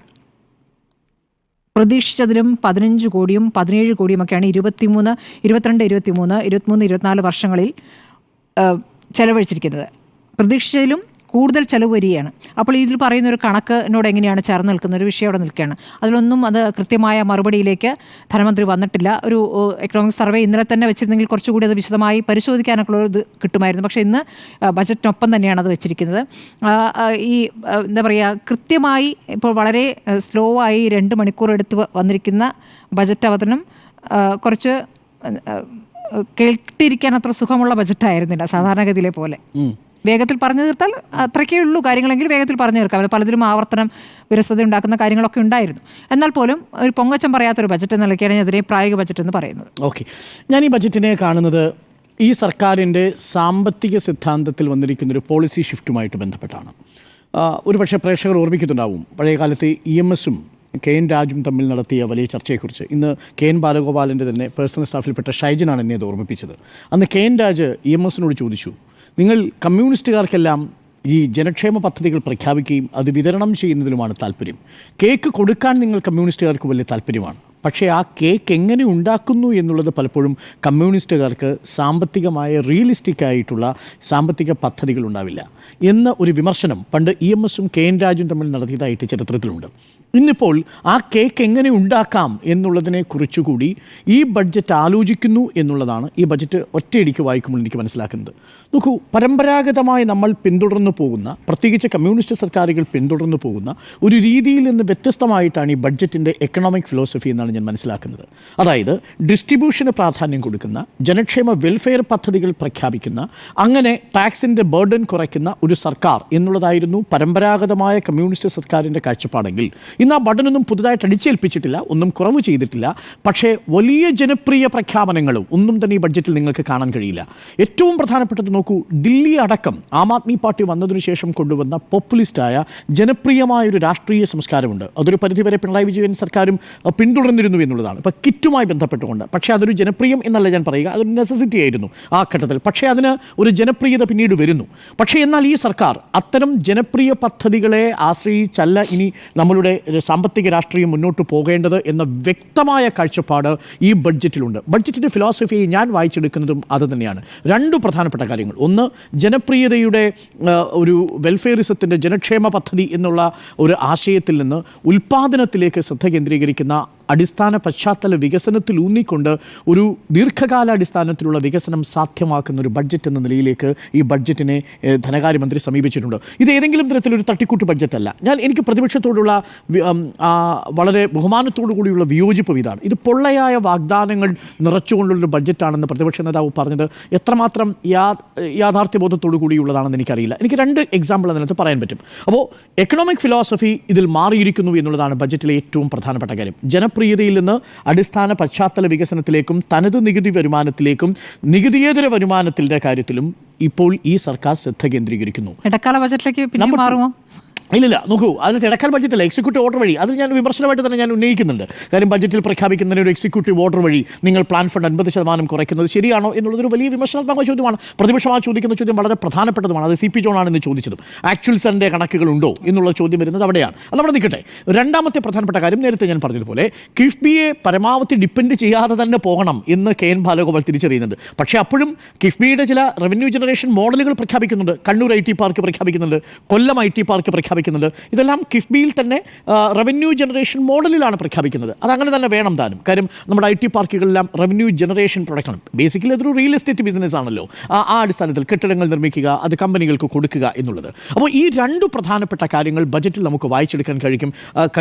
പ്രതീക്ഷിച്ചതിലും 15 കോടിയും 17 കോടിയുമൊക്കെയാണ് 22, 23, 24 വർഷങ്ങളിൽ ചെലവഴിച്ചിരിക്കുന്നത്. പ്രതീക്ഷിച്ചതിലും കൂടുതൽ ചെലവ് വരികയാണ്. അപ്പോൾ ഇതിൽ പറയുന്ന ഒരു കണക്കിനോട് എങ്ങനെയാണ് ചേർന്ന് നിൽക്കുന്ന ഒരു വിഷയം അവിടെ നിൽക്കുകയാണ്. അതിലൊന്നും അത് കൃത്യമായ മറുപടിയിലേക്ക് ധനമന്ത്രി വന്നിട്ടില്ല. ഒരു എക്കണോമിക് സർവേ ഇന്നലെ തന്നെ വെച്ചിരുന്നെങ്കിൽ കുറച്ചുകൂടി അത് വിശദമായി പരിശോധിക്കാനൊക്കെ ഇത് കിട്ടുമായിരുന്നു. പക്ഷേ ഇന്ന് ബജറ്റിനൊപ്പം തന്നെയാണ് അത് വെച്ചിരിക്കുന്നത്. ഈ എന്താ പറയുക, കൃത്യമായി ഇപ്പോൾ വളരെ സ്ലോ ആയി 2 മണിക്കൂർ എടുത്ത് വന്നിരിക്കുന്ന ബജറ്റ് അവതരണം കുറച്ച് കേട്ടിരിക്കാൻ അത്ര സുഖമുള്ള ബജറ്റായിരുന്നില്ല സാധാരണഗതിയിലെ പോലെ. വേഗത്തിൽ പറഞ്ഞു തീർത്താൽ അത്രയ്ക്കേ ഉള്ളൂ കാര്യങ്ങളെങ്കിൽ വേഗത്തിൽ പറഞ്ഞു തീർക്കാം. പലതിലും ആവർത്തനം വിരസത ഉണ്ടാക്കുന്ന കാര്യങ്ങളൊക്കെ ഉണ്ടായിരുന്നു. എന്നാൽ പോലും ഒരു പൊങ്ങച്ചം പറയാത്തൊരു ബജറ്റ് എന്ന നിലയ്ക്കാണ് അതിനെ പ്രായോഗിക ബജറ്റ് എന്ന് പറയുന്നത്. ഓക്കെ, ഞാൻ ഈ ബജറ്റിനെ കാണുന്നത് ഈ സർക്കാരിൻ്റെ സാമ്പത്തിക സിദ്ധാന്തത്തിൽ വന്നിരിക്കുന്നൊരു പോളിസി ഷിഫ്റ്റുമായിട്ട് ബന്ധപ്പെട്ടാണ്. ഒരുപക്ഷെ പ്രേക്ഷകർ ഓർമ്മിക്കുന്നുണ്ടാവും, പഴയകാലത്ത് EMS-ഉം KN രാജും തമ്മിൽ നടത്തിയ വലിയ ചർച്ചയെക്കുറിച്ച്. ഇന്ന് KN ബാലഗോപാലിൻ്റെ തന്നെ പേഴ്സണൽ സ്റ്റാഫിൽപ്പെട്ട ഷൈജനാണ് എന്നെ അത് ഓർമ്മിപ്പിച്ചത്. അന്ന് KN രാജ് EMS-നോട് ചോദിച്ചു, നിങ്ങൾ കമ്മ്യൂണിസ്റ്റുകാർക്കെല്ലാം ഈ ജനക്ഷേമ പദ്ധതികൾ പ്രഖ്യാപിക്കുകയും അത് വിതരണം ചെയ്യുന്നതിലുമാണ് താല്പര്യം. കേക്ക് കൊടുക്കാൻ നിങ്ങൾ കമ്മ്യൂണിസ്റ്റുകാർക്ക് വലിയ താല്പര്യമാണ്. പക്ഷേ ആ കേക്ക് എങ്ങനെ ഉണ്ടാക്കുന്നു എന്നുള്ളത് പലപ്പോഴും കമ്മ്യൂണിസ്റ്റുകാർക്ക് സാമ്പത്തികമായ റിയലിസ്റ്റിക് ആയിട്ടുള്ള സാമ്പത്തിക പദ്ധതികൾ ഉണ്ടാവില്ല എന്ന ഒരു വിമർശനം പണ്ട് EMS-ഉം KN രാജും തമ്മിൽ നടത്തിയതായിട്ട് ചരിത്രത്തിലുണ്ട്. ഇന്നിപ്പോൾ ആ കേക്ക് എങ്ങനെ ഉണ്ടാക്കാം എന്നുള്ളതിനെ കുറിച്ചുകൂടി ഈ ബഡ്ജറ്റ് ആലോചിക്കുന്നു എന്നുള്ളതാണ് ഈ ബഡ്ജറ്റ് ഒറ്റയടിക്ക് വായിക്കുമ്പോൾ എനിക്ക് മനസ്സിലാക്കുന്നത്. നോക്കൂ, പരമ്പരാഗതമായി നമ്മൾ പിന്തുടർന്നു പോകുന്ന, പ്രത്യേകിച്ച് കമ്മ്യൂണിസ്റ്റ് സർക്കാരുകൾ പിന്തുടർന്നു പോകുന്ന ഒരു രീതിയിൽ നിന്ന് വ്യത്യസ്തമായിട്ടാണ് ഈ ബഡ്ജറ്റിൻ്റെ എക്കണോമിക് ഫിലോസഫി എന്നാണ് ഞാൻ മനസ്സിലാക്കുന്നത്. അതായത് ഡിസ്ട്രിബ്യൂഷന് പ്രാധാന്യം കൊടുക്കുന്ന, ജനക്ഷേമ വെൽഫെയർ പദ്ധതികൾ പ്രഖ്യാപിക്കുന്ന, അങ്ങനെ ടാക്സിൻ്റെ ബർഡൻ കുറയ്ക്കുന്ന ഒരു സർക്കാർ എന്നുള്ളതായിരുന്നു പരമ്പരാഗതമായ കമ്മ്യൂണിസ്റ്റ് സർക്കാരിൻ്റെ കാഴ്ചപ്പാടെങ്കിൽ ഇന്ന് ആ ബട്ടനൊന്നും പുതുതായിട്ട് അടിച്ചേൽപ്പിച്ചിട്ടില്ല, ഒന്നും കുറവ് ചെയ്തിട്ടില്ല. പക്ഷേ വലിയ ജനപ്രിയ പ്രഖ്യാപനങ്ങളും ഒന്നും തന്നെ ഈ ബഡ്ജറ്റിൽ നിങ്ങൾക്ക് കാണാൻ കഴിയില്ല. ഏറ്റവും പ്രധാനപ്പെട്ടത് നോക്കൂ, ദില്ലി അടക്കം ആം ആദ്മി പാർട്ടി വന്നതിനു ശേഷം കൊണ്ടുവന്ന പോപ്പുലിസ്റ്റായ ജനപ്രിയമായൊരു രാഷ്ട്രീയ സംസ്കാരമുണ്ട്. അതൊരു പരിധിവരെ പിണറായി വിജയൻ സർക്കാരും പിന്തുടർന്നിരുന്നു എന്നുള്ളതാണ്. ഇപ്പോൾ കിറ്റുമായി ബന്ധപ്പെട്ടുകൊണ്ട്. പക്ഷേ അതൊരു ജനപ്രിയം എന്നല്ല ഞാൻ പറയുക, അതൊരു നെസസിറ്റി ആയിരുന്നു ആ ഘട്ടത്തിൽ. പക്ഷേ അതിന് ഒരു ജനപ്രിയത പിന്നീട് വരുന്നു. പക്ഷേ എന്നാൽ ഈ സർക്കാർ അത്തരം ജനപ്രിയ പദ്ധതികളെ ആശ്രയിച്ചല്ല ഇനി നമ്മളുടെ സാമ്പത്തിക രാഷ്ട്രീയം മുന്നോട്ട് പോകേണ്ടത് എന്ന വ്യക്തമായ കാഴ്ചപ്പാട് ഈ ബഡ്ജറ്റിലുണ്ട്. ബഡ്ജറ്റിൻ്റെ ഫിലോസഫി ഞാൻ വായിച്ചെടുക്കുന്നതും അത് തന്നെയാണ്. 2 പ്രധാനപ്പെട്ട കാര്യങ്ങൾ. ഒന്ന്, ജനപ്രിയതയുടെ ഒരു വെൽഫെയറിസത്തിൻ്റെ ജനക്ഷേമ പദ്ധതി എന്നുള്ള ഒരു ആശയത്തിൽ നിന്ന് ഉൽപ്പാദനത്തിലേക്ക് ശ്രദ്ധ കേന്ദ്രീകരിക്കുന്ന, അടിസ്ഥാന പശ്ചാത്തല വികസനത്തിൽ ഊന്നിക്കൊണ്ട് ഒരു ദീർഘകാലാടിസ്ഥാനത്തിലുള്ള വികസനം സാധ്യമാക്കുന്ന ഒരു ബഡ്ജറ്റ് എന്ന നിലയിലേക്ക് ഈ ബഡ്ജറ്റിനെ ധനകാര്യമന്ത്രി സമീപിച്ചിട്ടുണ്ട്. ഇത് ഏതെങ്കിലും തരത്തിലൊരു തട്ടിക്കൂട്ട് ബഡ്ജറ്റല്ല. എനിക്ക് പ്രതിപക്ഷത്തോടുള്ള വളരെ ബഹുമാനത്തോടു കൂടിയുള്ള വിയോജിപ്പും ഇതാണ്. ഇത് പൊള്ളയായ വാഗ്ദാനങ്ങൾ നിറച്ചുകൊണ്ടുള്ളൊരു ബഡ്ജറ്റാണെന്ന് പ്രതിപക്ഷ നേതാവ് പറഞ്ഞത് എത്രമാത്രം യാഥാർത്ഥ്യബോധത്തോടു കൂടിയുള്ളതാണെന്ന് എനിക്കറിയില്ല. എനിക്ക് 2 എക്സാമ്പിൾ അതിനകത്ത് പറയാൻ പറ്റും. അപ്പോൾ എക്കണോമിക് ഫിലോസഫി ഇതിൽ മാറിയിരിക്കുന്നു എന്നുള്ളതാണ് ബഡ്ജറ്റിലെ ഏറ്റവും പ്രധാനപ്പെട്ട കാര്യം. ജനപ്രിയതയിൽ നിന്ന് അടിസ്ഥാന പശ്ചാത്തല വികസനത്തിലേക്കും തനത് നികുതി വരുമാനത്തിലേക്കും നികുതിയേതര വരുമാനത്തിൻ്റെ കാര്യത്തിലും ഇപ്പോൾ ഈ സർക്കാർ ശ്രദ്ധ കേന്ദ്രീകരിക്കുന്നു. ഇടക്കാല ബജറ്റിലേക്ക് പിന്നെ മാറുമോ? ഇല്ലില്ല, നോക്കൂ, അതിന് ഇടക്കാൽ ബഡ്ജറ്റല്ല, എക്സിക്യൂട്ടീവ് ഓർഡർ വഴി. അത് ഞാൻ വിമർശനമായിട്ട് തന്നെ ഞാൻ ഉന്നയിക്കുന്നുണ്ട്. കാര്യം ബഡ്ജറ്റിൽ പ്രഖ്യാപിക്കുന്നതിന് ഒരു എക്സിക്യൂട്ടീവ് ഓർഡർ വഴി നിങ്ങൾ പ്ലാൻ ഫണ്ട് 50% കുറയ്ക്കുന്നത് ശരിയാണോ എന്നുള്ളതൊരു വലിയ വിമർശനാത്മക ചോദ്യമാണ്. പ്രതിപക്ഷം ആ ചോദിക്കുന്ന ചോദ്യം വളരെ പ്രധാനപ്പെട്ടതുമാണ്. അത് CP ജോൺ ആണ് ഇന്ന് ചോദിച്ചത്. ആക്ച്വൽസിൻ്റെ കണക്കുകളുണ്ടോ എന്നുള്ള ചോദ്യം വരുന്നത് അവിടെയാണ്. അത് അവിടെ നിൽക്കട്ടെ. രണ്ടാമത്തെ പ്രധാനപ്പെട്ട കാര്യം, നേരത്തെ ഞാൻ പറഞ്ഞതുപോലെ കിഫ്ബിയെ പരമാവധി ഡിപ്പെൻഡ് ചെയ്യാതെ തന്നെ പോകണം എന്ന് KN ബാലഗോപാൽ തിരിച്ചറിയുന്നുണ്ട്. പക്ഷേ അപ്പോഴും കിഫ്ബിയുടെ ചില റവന്യൂ ജനറേഷൻ മോഡലുകൾ പ്രഖ്യാപിക്കുന്നുണ്ട്. കണ്ണൂർ IT പാർക്ക് പ്രഖ്യാപിക്കുന്നുണ്ട്, കൊല്ലം IT പാർക്ക് പ്രഖ്യാപിക്കുന്നുണ്ട്. ഇതെല്ലാം കിഫ്ബിയിൽ തന്നെ റവന്യൂ ജനറേഷൻ മോഡലിലാണ് പ്രഖ്യാപിക്കുന്നത്. അതങ്ങനെ തന്നെ വേണം താനും. കാര്യം നമ്മുടെ IT പാർക്കുകളെല്ലാം റവന്യൂ ജനറേഷൻ പ്രൊഡക്റ്റാണ്. ബേസിക്കലി അതൊരു റിയൽ എസ്റ്റേറ്റ് ബിസിനസ് ആണല്ലോ. ആ അടിസ്ഥാനത്തിൽ കെട്ടിടങ്ങൾ നിർമ്മിക്കുക, അത് കമ്പനികൾക്ക് കൊടുക്കുക എന്നുള്ളത്. അപ്പോൾ ഈ രണ്ട് പ്രധാനപ്പെട്ട കാര്യങ്ങൾ ബജറ്റിൽ നമുക്ക് വായിച്ചെടുക്കാൻ കഴിയും.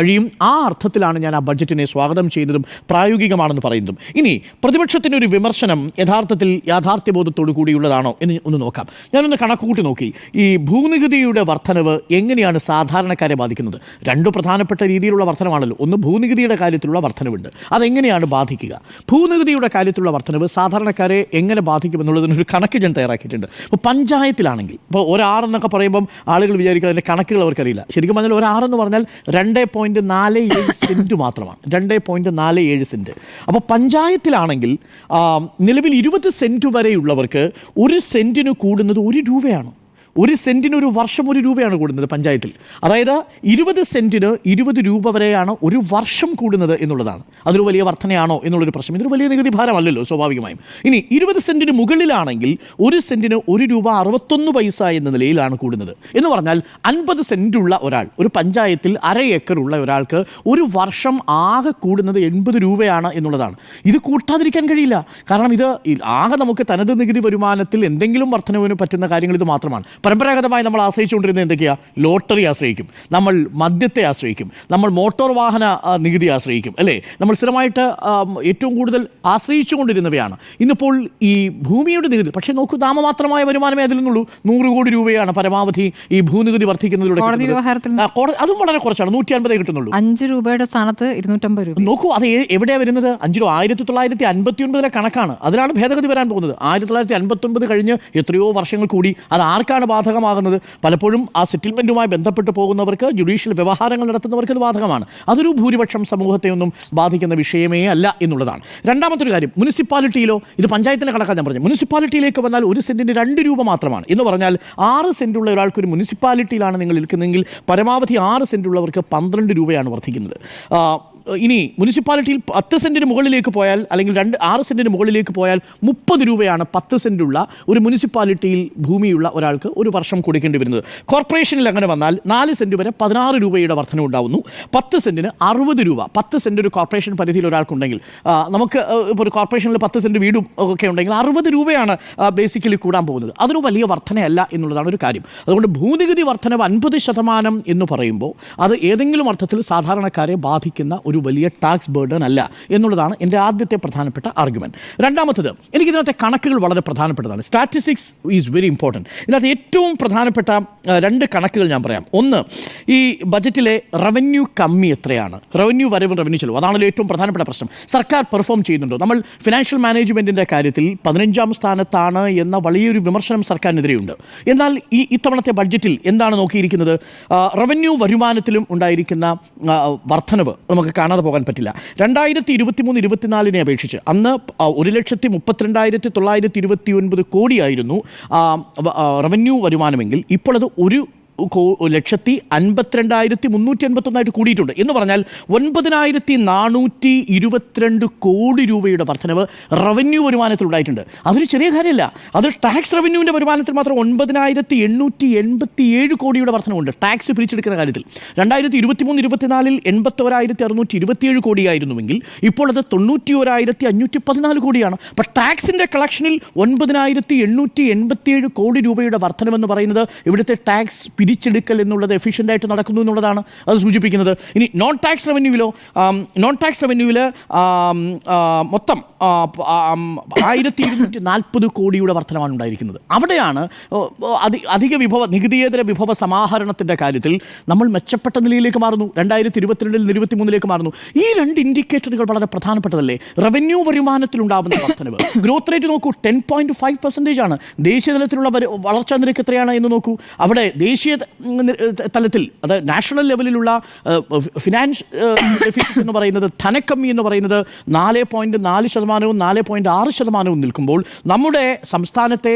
ആ അർത്ഥത്തിലാണ് ഞാൻ ആ ബജറ്റിനെ സ്വാഗതം ചെയ്യുന്നതും പ്രായോഗികമാണെന്ന് പറയുന്നതും. ഇനി പ്രതിപക്ഷത്തിൻ്റെ ഒരു വിമർശനം യഥാർത്ഥത്തിൽ യാഥാർത്ഥ്യബോധത്തോടു കൂടിയുള്ളതാണോ എന്ന് ഒന്ന് നോക്കാം. ഞാനൊന്ന് കണക്കുകൂട്ടി നോക്കി. ഈ ഭൂനികുതിയുടെ വർധനവ് എങ്ങനെയാണ് സാധാരണക്കാരെ ബാധിക്കുന്നത്? രണ്ട് പ്രധാനപ്പെട്ട രീതിയിലുള്ള വർധനമാണല്ലോ. ഒന്ന് ഭൂനികുതിയുടെ കാര്യത്തിലുള്ള വർധനവുണ്ട്. അതെങ്ങനെയാണ് ബാധിക്കുക? ഭൂനികുതിയുടെ കാര്യത്തിലുള്ള വർധനവ് സാധാരണക്കാരെ എങ്ങനെ ബാധിക്കുമെന്നുള്ളതിനൊരു കണക്ക് ഞാൻ തയ്യാറാക്കിയിട്ടുണ്ട്. ഇപ്പോൾ പഞ്ചായത്തിലാണെങ്കിൽ, ഇപ്പോൾ ഒരാറെന്നൊക്കെ പറയുമ്പം ആളുകൾ വിചാരിക്കുക അതിൻ്റെ കണക്കുകൾ അവർക്കറിയില്ല. ശരിക്കും പറഞ്ഞാൽ ഒരാറെന്ന് പറഞ്ഞാൽ 2.47 സെൻറ്റ് മാത്രമാണ്. 2.47 സെൻറ്റ്. അപ്പോൾ പഞ്ചായത്തിലാണെങ്കിൽ നിലവിൽ 20 സെൻറ്റ് വരെയുള്ളവർക്ക് 1 സെൻറ്റിന് കൂടുന്നത് 1 രൂപയാണ്. 1 സെൻറ്റിന് ഒരു വർഷം 1 രൂപയാണ് കൂടുന്നത് പഞ്ചായത്തിൽ. അതായത് 20 സെൻറ്റിന് 20 രൂപ വരെയാണ് ഒരു വർഷം കൂടുന്നത് എന്നുള്ളതാണ്. അതൊരു വലിയ വർധനയാണോ എന്നുള്ളൊരു പ്രശ്നം. ഇതൊരു വലിയ നികുതി ഭാരമല്ലല്ലോ സ്വാഭാവികമായും. ഇനി 20 സെൻറ്റിന് മുകളിലാണെങ്കിൽ 1 സെൻറ്റിന് 1 രൂപ 61 പൈസ എന്ന നിലയിലാണ് കൂടുന്നത്. എന്ന് പറഞ്ഞാൽ 50 സെൻറ്റുള്ള ഒരാൾ, ഒരു പഞ്ചായത്തിൽ 1/2 ഏക്കർ ഉള്ള ഒരാൾക്ക് ഒരു വർഷം ആകെ കൂടുന്നത് 80 രൂപയാണ് എന്നുള്ളതാണ്. ഇത് കൂട്ടാതിരിക്കാൻ കഴിയില്ല. കാരണം ഇത് ആകെ നമുക്ക് തനത് നികുതി വരുമാനത്തിൽ എന്തെങ്കിലും വർധനവിന് പറ്റുന്ന കാര്യങ്ങൾ ഇത് മാത്രമാണ്. പരമ്പരാഗതമായി നമ്മൾ ആശ്രയിച്ചുകൊണ്ടിരുന്നത് എന്തൊക്കെയാണ്? ലോട്ടറി ആശ്രയിക്കും, നമ്മൾ മദ്യത്തെ ആശ്രയിക്കും, നമ്മൾ മോട്ടോർ വാഹന നികുതി ആശ്രയിക്കും, അല്ലേ? നമ്മൾ സ്ഥിരമായിട്ട് ഏറ്റവും കൂടുതൽ ആശ്രയിച്ചുകൊണ്ടിരുന്നവയാണ്. ഇന്നിപ്പോൾ ഈ ഭൂമിയുടെ നികുതി. പക്ഷേ നോക്കൂ, നാമമാത്രമായ വരുമാനമേ അതിൽ നിന്നുള്ളൂ. 100 കോടി രൂപയാണ് പരമാവധി ഈ ഭൂനികുതി വർദ്ധിക്കുന്നതിലൂടെ. അതും വളരെ കുറച്ചാണ്, 150 കിട്ടുന്നുള്ളൂ. 5 രൂപയുടെ സ്ഥാനത്ത് 250 രൂപ. നോക്കൂ, അത് എവിടെയാണ് വരുന്നത്? 5 രൂപ 1959 കണക്കാണ്. അതിലാണ് ഭേദഗതി വരാൻ പോകുന്നത്. 1959 കഴിഞ്ഞ് എത്രയോ വർഷങ്ങൾ കൂടി. അത് ആർക്കാണ് ബാധകമാകുന്നത്? പലപ്പോഴും ആ സെറ്റിൽമെൻറ്റുമായി ബന്ധപ്പെട്ട് പോകുന്നവർക്ക്, ജുഡീഷ്യൽ വ്യവഹാരങ്ങൾ നടത്തുന്നവർക്ക് അത് ബാധകമാണ്. അതൊരു ഭൂരിപക്ഷം സമൂഹത്തെ ഒന്നും ബാധിക്കുന്ന വിഷയമേ അല്ല എന്നുള്ളതാണ്. രണ്ടാമത്തെ ഒരു കാര്യം, മുനിസിപ്പാലിറ്റിയിലോ, ഇത് പഞ്ചായത്തിൻ്റെ കണക്കാണ് ഞാൻ പറഞ്ഞത്. മുനിസിപ്പാലിറ്റിയിലേക്ക് വന്നാൽ 1 സെൻറ്റിന് 2 രൂപ മാത്രമാണ്. എന്ന് പറഞ്ഞാൽ 6 സെൻറ്റുള്ള ഒരാൾക്ക് ഒരു മുനിസിപ്പാലിറ്റിയിലാണ് നിങ്ങൾ നിൽക്കുന്നതെങ്കിൽ പരമാവധി 6 സെൻറ്റുള്ളവർക്ക് 12 രൂപയാണ് വർദ്ധിക്കുന്നത്. ഇനി മുനിസിപ്പാലിറ്റിയിൽ 10 സെൻറ്റിന് മുകളിലേക്ക് പോയാൽ, അല്ലെങ്കിൽ 6 സെൻറ്റിന് മുകളിലേക്ക് പോയാൽ 30 രൂപയാണ് 10 സെൻറ്റുള്ള ഒരു മുനിസിപ്പാലിറ്റിയിൽ ഭൂമിയുള്ള ഒരാൾക്ക് ഒരു വർഷം കൊടുക്കേണ്ടി വരുന്നത്. കോർപ്പറേഷനിൽ അങ്ങനെ വന്നാൽ 4 സെൻറ്റ് വരെ 16 രൂപയുടെ വർധന ഉണ്ടാവുന്നു. 10 സെൻറ്റിന് 60 രൂപ. 10 സെൻറ്റ് ഒരു കോർപ്പറേഷൻ പരിധിയിൽ ഒരാൾക്കുണ്ടെങ്കിൽ, നമുക്ക് ഇപ്പോൾ ഒരു കോർപ്പറേഷനിൽ 10 സെൻറ്റ് വീടും ഒക്കെ ഉണ്ടെങ്കിൽ 60 രൂപയാണ് ബേസിക്കലി കൂടാൻ പോകുന്നത്. അതൊരു വലിയ വർധനയല്ല എന്നുള്ളതാണ് ഒരു കാര്യം. അതുകൊണ്ട് ഭൂനികുതി വർധനവ് 50% എന്ന് പറയുമ്പോൾ അത് ഏതെങ്കിലും അർത്ഥത്തിൽ സാധാരണക്കാരെ ബാധിക്കുന്ന ഒരു വലിയ ടാക്സ് ബേർഡൻ അല്ല എന്നുള്ളതാണ് എൻ്റെ ആദ്യത്തെ പ്രധാനപ്പെട്ട ആർഗ്യുമെൻറ്റ്. രണ്ടാമത്തത്, എനിക്കിതിനകത്തെ കണക്കുകൾ വളരെ പ്രധാനപ്പെട്ടതാണ്. Statistics is very important. ഇതിനകത്ത് ഏറ്റവും പ്രധാനപ്പെട്ട 2 കണക്കുകൾ ഞാൻ പറയാം. ഒന്ന്, ഈ ബജറ്റിലെ റവന്യൂ കമ്മി എത്രയാണ്? റവന്യൂ വരവും റവന്യൂ ചെലവും, അതാണല്ലോ ഏറ്റവും പ്രധാനപ്പെട്ട പ്രശ്നം. സർക്കാർ പെർഫോം ചെയ്യുന്നുണ്ടോ? നമ്മൾ ഫിനാൻഷ്യൽ മാനേജ്മെൻറ്റിൻ്റെ കാര്യത്തിൽ 15ാം സ്ഥാനത്താണ് എന്ന വലിയൊരു വിമർശനം സർക്കാരിനെതിരെയുണ്ട്. എന്നാൽ ഇത്തവണത്തെ ബഡ്ജറ്റിൽ എന്താണ് നോക്കിയിരിക്കുന്നത്? റവന്യൂ വരുമാനത്തിലും ഉണ്ടായിരിക്കുന്ന വർധനവ് നമുക്ക് കാണാതെ പോകാൻ പറ്റില്ല. 2023-24 അപേക്ഷിച്ച് അന്ന് 1,32,929 കോടിയായിരുന്നു റവന്യൂ വരുമാനമെങ്കിൽ ഇപ്പോൾ അത് 1,52,381 കൂടിയിട്ടുണ്ട്. എന്ന് പറഞ്ഞാൽ 9,422 കോടി രൂപയുടെ വർധനവ് റവന്യൂ വരുമാനത്തിൽ ഉണ്ടായിട്ടുണ്ട്. അതൊരു ചെറിയ കാര്യമല്ല. അത് ടാക്സ് റവന്യൂവിൻ്റെ വരുമാനത്തിൽ മാത്രം 9,887 കോടിയുടെ വർധനവുണ്ട് ടാക്സ് പിരിച്ചെടുക്കുന്ന കാര്യത്തിൽ. 2023-24 81,627 കോടിയായിരുന്നുവെങ്കിൽ ഇപ്പോൾ അത് 91,514 കോടിയാണ്. അപ്പോൾ ടാക്സിൻ്റെ കളക്ഷനിൽ 9,887 കോടി രൂപയുടെ വർധനമെന്ന് പറയുന്നത് ഇവിടുത്തെ ടാക്സ് പിരിച്ചെടുക്കൽ എന്നുള്ളത് എഫിഷ്യൻ്റായിട്ട് നടക്കുന്നു എന്നുള്ളതാണ് അത് സൂചിപ്പിക്കുന്നത്. ഇനി നോൺ ടാക്സ് റവന്യൂവിൽ മൊത്തം 1,240 കോടിയുടെ വർധനമാണ് ഉണ്ടായിരിക്കുന്നത്. അവിടെയാണ് നികുതിയേതര വിഭവ സമാഹരണത്തിൻ്റെ കാര്യത്തിൽ നമ്മൾ മെച്ചപ്പെട്ട നിലയിലേക്ക് മാറുന്നു. 2022-23 മാറുന്നു. ഈ 2 ഇൻഡിക്കേറ്ററുകൾ വളരെ പ്രധാനപ്പെട്ടതല്ലേ? റവന്യൂ വരുമാനത്തിലുണ്ടാകുന്ന വർധനവ്, ഗ്രോത്ത് റേറ്റ് നോക്കൂ, 10.5% ആണ്. ദേശീയ തലത്തിലുള്ള വളർച്ചാ നിരക്ക് എത്രയാണ് എന്ന് നോക്കൂ. അവിടെ ദേശീയ തലത്തിൽ അത് നാഷണൽ ലെവലിലുള്ള ഫിനാൻസ് ഡെഫിസിറ്റ് എന്ന് പറയുന്നത്, ധനക്കമ്മി എന്ന് പറയുന്നത് 4.4%, 4.6% നിൽക്കുമ്പോൾ നമ്മുടെ സംസ്ഥാനത്തെ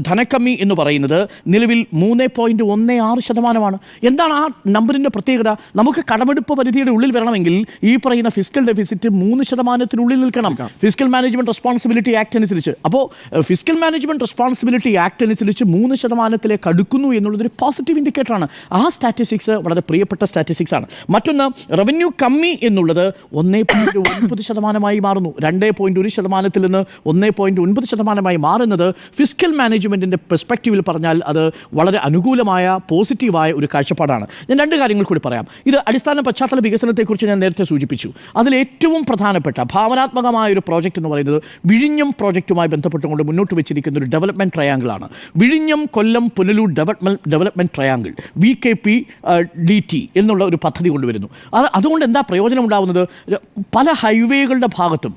ധനക്കമ്മി എന്ന് പറയുന്നത് നിലവിൽ 3.16%. എന്താണ് ആ നമ്പറിൻ്റെ പ്രത്യേകത? നമുക്ക് കടമെടുപ്പ് പരിധിയുടെ ഉള്ളിൽ വരണമെങ്കിൽ ഈ പറയുന്ന ഫിസ്ക്കൽ ഡെഫിസിറ്റ് 3% നിൽക്കണം, ഫിസ്ക്കൽ മാനേജ്മെന്റ് റെസ്പോൺസിബിലിറ്റി ആക്ട് അനുസരിച്ച്. അപ്പോൾ ഫിസ്ക്കൽ മാനേജ്മെന്റ് റെസ്പോൺസിബിലിറ്റി ആക്ട് അനുസരിച്ച് 3%-ലേക്ക് അടുക്കുന്നു എന്നുള്ളതൊരു പോസിറ്റീവ് ഇൻഡിക്കേറ്ററാണ്. ആ സ്റ്റാറ്റിസ്റ്റിക്സ് വളരെ പ്രിയപ്പെട്ട സ്റ്റാറ്റിസ്റ്റിക്സ് ആണ്. മറ്റൊന്ന്, റവന്യൂ കമ്മി എന്നുള്ളത് 1.9% മാറുന്നു. 2.1% നിന്ന് 1.9% മാറുന്നത് ഫിസ്ക്കൽ മാനേജ്മെന്റിന്റെ പെർസ്പെക്റ്റീവിൽ പറഞ്ഞാൽ അത് വളരെ അനുകൂലമായ പോസിറ്റീവായ ഒരു കാഴ്ചപ്പാടാണ്. ഞാൻ രണ്ട് കാര്യങ്ങൾ കൂടി പറയാം. ഇത് അടിസ്ഥാന പശ്ചാത്തല വികസനത്തെക്കുറിച്ച് ഞാൻ നേരത്തെ സൂചിപ്പിച്ചു. അതിൽ ഏറ്റവും പ്രധാനപ്പെട്ട ഭാവനാത്മകമായ ഒരു പ്രോജക്റ്റ് എന്ന് പറയുന്നത് വിഴിഞ്ഞം പ്രോജക്റ്റുമായി ബന്ധപ്പെട്ടുകൊണ്ട് മുന്നോട്ട് വെച്ചിരിക്കുന്ന ഒരു ഡെവലപ്മെന്റ് ട്രയാങ്കിളാണ്. വിഴിഞ്ഞം Kollam Punalur development triangle VKPDT എന്നുള്ള ഒരു പദ്ധതി കൊണ്ടുവരുന്നു. അതുകൊണ്ട് എന്താ പ്രയോജനം ഉണ്ടാവുന്നത്? പല ഹൈവേകളുടെ ഭാഗത്തും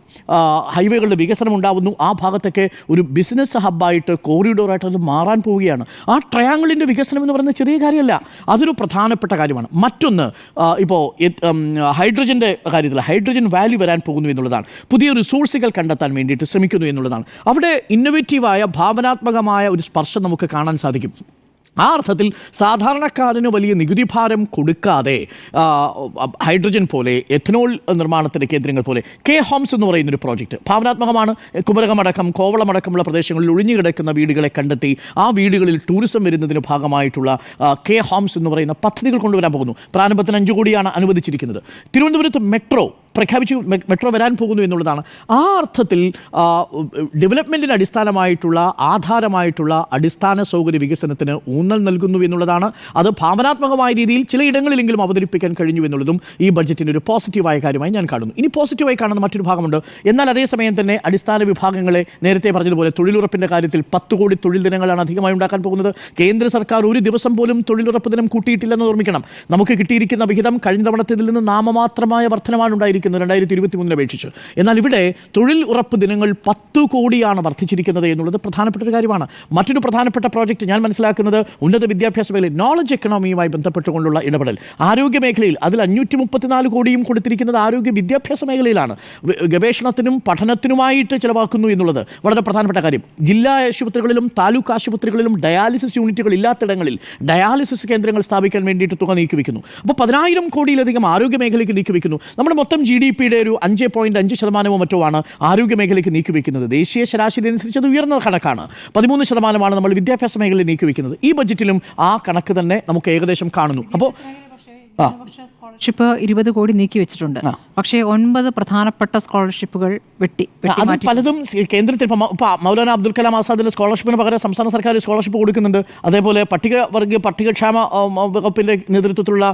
ഹൈവേകളുടെ വികസനം ഉണ്ടാവുന്നു. ആ ഭാഗത്തൊക്കെ ഒരു ബിസിനസ് ഹബ്ബായിട്ട് കോറിഡോറായിട്ട് അത് മാറാൻ പോവുകയാണ്. ആ ട്രയാങ്കിളിൻ്റെ വികസനം എന്ന് പറയുന്നത് ചെറിയ കാര്യമല്ല, അതൊരു പ്രധാനപ്പെട്ട കാര്യമാണ്. മറ്റൊന്ന്, ഇപ്പോൾ ഹൈഡ്രജൻ്റെ കാര്യത്തിൽ ഹൈഡ്രജൻ വാലി വരാൻ പോകുന്നു എന്നുള്ളതാണ്. പുതിയ റിസോഴ്സുകൾ കണ്ടെത്താൻ വേണ്ടിയിട്ട് ശ്രമിക്കുന്നു എന്നുള്ളതാണ്. അവിടെ ഇന്നൊവേറ്റീവായ ഭാവനാത്മകമായ ഒരു സ്പർശം നമുക്ക് കാണാൻ സാധിക്കും. ആ അർത്ഥത്തിൽ സാധാരണക്കാരന് വലിയ നികുതി ഭാരം കൊടുക്കാതെ ഹൈഡ്രജൻ പോലെ, എഥനോൾ നിർമ്മാണത്തിൻ്റെ കേന്ദ്രങ്ങൾ പോലെ K-ഹോംസ് എന്ന് പറയുന്നൊരു പ്രോജക്റ്റ് ഭാവനാത്മകമാണ്. കുമരകമടക്കം കോവളമടക്കമുള്ള പ്രദേശങ്ങളിൽ ഒഴിഞ്ഞുകിടക്കുന്ന വീടുകളെ കണ്ടെത്തി ആ വീടുകളിൽ ടൂറിസം വരുന്നതിന് ഭാഗമായിട്ടുള്ള K-ഹോംസ് എന്ന് പറയുന്ന പദ്ധതികൾ കൊണ്ടുവരാൻ പോകുന്നു. പ്രാരംഭത്തിന് 5 കോടിയാണ് അനുവദിച്ചിരിക്കുന്നത്. തിരുവനന്തപുരത്ത് മെട്രോ വരാൻ പോകുന്നു എന്നുള്ളതാണ്. ആ അർത്ഥത്തിൽ ഡെവലപ്മെൻറ്റിന് അടിസ്ഥാനമായിട്ടുള്ള ആധാരമായിട്ടുള്ള അടിസ്ഥാന സൗകര്യ വികസനത്തിന് ഊന്നൽ നൽകുന്നു എന്നുള്ളതാണ്. അത് ഭാവനാത്മകമായ രീതിയിൽ ചിലയിടങ്ങളിലെങ്കിലും അവതരിപ്പിക്കാൻ കഴിഞ്ഞു എന്നുള്ളതും ഈ ബഡ്ജറ്റിൻ്റെ ഒരു പോസിറ്റീവായ കാര്യമായി ഞാൻ കാണുന്നു. ഇനി പോസിറ്റീവായി കാണുന്ന മറ്റൊരു ഭാഗമുണ്ട്. എന്നാൽ അതേസമയം തന്നെ അടിസ്ഥാന വിഭാഗങ്ങളെ നേരത്തെ പറഞ്ഞതുപോലെ തൊഴിലുറപ്പിൻ്റെ കാര്യത്തിൽ 10 കോടി തൊഴിൽ ദിനങ്ങളാണ് അധികമായി ഉണ്ടാക്കാൻ പോകുന്നത്. കേന്ദ്ര സർക്കാർ ഒരു ദിവസം പോലും തൊഴിലുറപ്പ് ദിനം കൂട്ടിയിട്ടില്ലെന്ന് ഓർമ്മിക്കണം. നമുക്ക് കിട്ടിയിരിക്കുന്ന വിഹിതം കഴിഞ്ഞ തവണത്തേതിൽ നിന്ന് നാമമാത്രമായ വർധനമാണ് ഉണ്ടായിരിക്കുന്നത് 2023 അപേക്ഷിച്ച്. എന്നാൽ ഇവിടെ തൊഴിൽ ഉറപ്പ് ദിനങ്ങൾ 10 കോടിയാണ് വർദ്ധിച്ചിരിക്കുന്നത് എന്നുള്ളത് പ്രധാനപ്പെട്ട ഒരു കാര്യമാണ്. മറ്റൊരു പ്രധാനപ്പെട്ട പ്രോജക്റ്റ് ഞാൻ മനസ്സിലാക്കുന്നത് ഉന്നത വിദ്യാഭ്യാസ മേഖലയിൽ നോളജ് എക്കണോമിയുമായി ബന്ധപ്പെട്ടുകൊണ്ടുള്ള ഇടപെടൽ. ആരോഗ്യ മേഖലയിൽ അതിൽ 534 കോടിയും കൊടുത്തിരിക്കുന്നത് ആരോഗ്യ വിദ്യാഭ്യാസ മേഖലയിലാണ്. ഗവേഷണത്തിനും പഠനത്തിനുമായിട്ട് ചിലവാക്കുന്നു എന്നുള്ളത് വളരെ പ്രധാനപ്പെട്ട കാര്യം. ജില്ലാ ആശുപത്രികളിലും താലൂക്ക് ആശുപത്രികളിലും ഡയാലിസിസ് യൂണിറ്റുകൾ ഇല്ലാത്തിടങ്ങളിൽ ഡയാലിസിസ് കേന്ദ്രങ്ങൾ സ്ഥാപിക്കാൻ വേണ്ടിയിട്ട് തുക നീക്കിവെക്കുന്നു. അപ്പോൾ 10,000 കോടിയിലധികം ആരോഗ്യ മേഖലയ്ക്ക് നീക്കിവെക്കുന്നു. നമ്മുടെ മൊത്തം GDPയുടെ ഒരു 5.5% മറ്റോ ആണ് ആരോഗ്യ മേഖലയ്ക്ക് നീക്കിവെക്കുന്നത്. ദേശീയ ശരാശരി അനുസരിച്ച് അത് ഉയർന്ന കണക്കാണ്. 13% നമ്മൾ വിദ്യാഭ്യാസ മേഖലയിൽ നീക്കിവെക്കുന്നത്. ഈ ബഡ്ജറ്റിലും ആ കണക്ക് തന്നെ നമുക്ക് ഏകദേശം കാണുന്നു. അപ്പോൾ സ്കോളർഷിപ്പ് 20 കോടി നീക്കി വെച്ചിട്ടുണ്ട്. പക്ഷേ 9 പ്രധാനപ്പെട്ട സ്കോളർഷിപ്പുകൾ വെട്ടി പലതും കേന്ദ്രത്തിൽ മൗലാന അബ്ദുൽ കലാം ആസാദിന്റെ സ്കോളർഷിപ്പിന് പകരം സംസ്ഥാന സർക്കാർ സ്കോളർഷിപ്പ് കൊടുക്കുന്നുണ്ട്. അതേപോലെ പട്ടികവർഗ പട്ടികക്ഷേമ വകുപ്പിന്റെ നേതൃത്വത്തിലുള്ള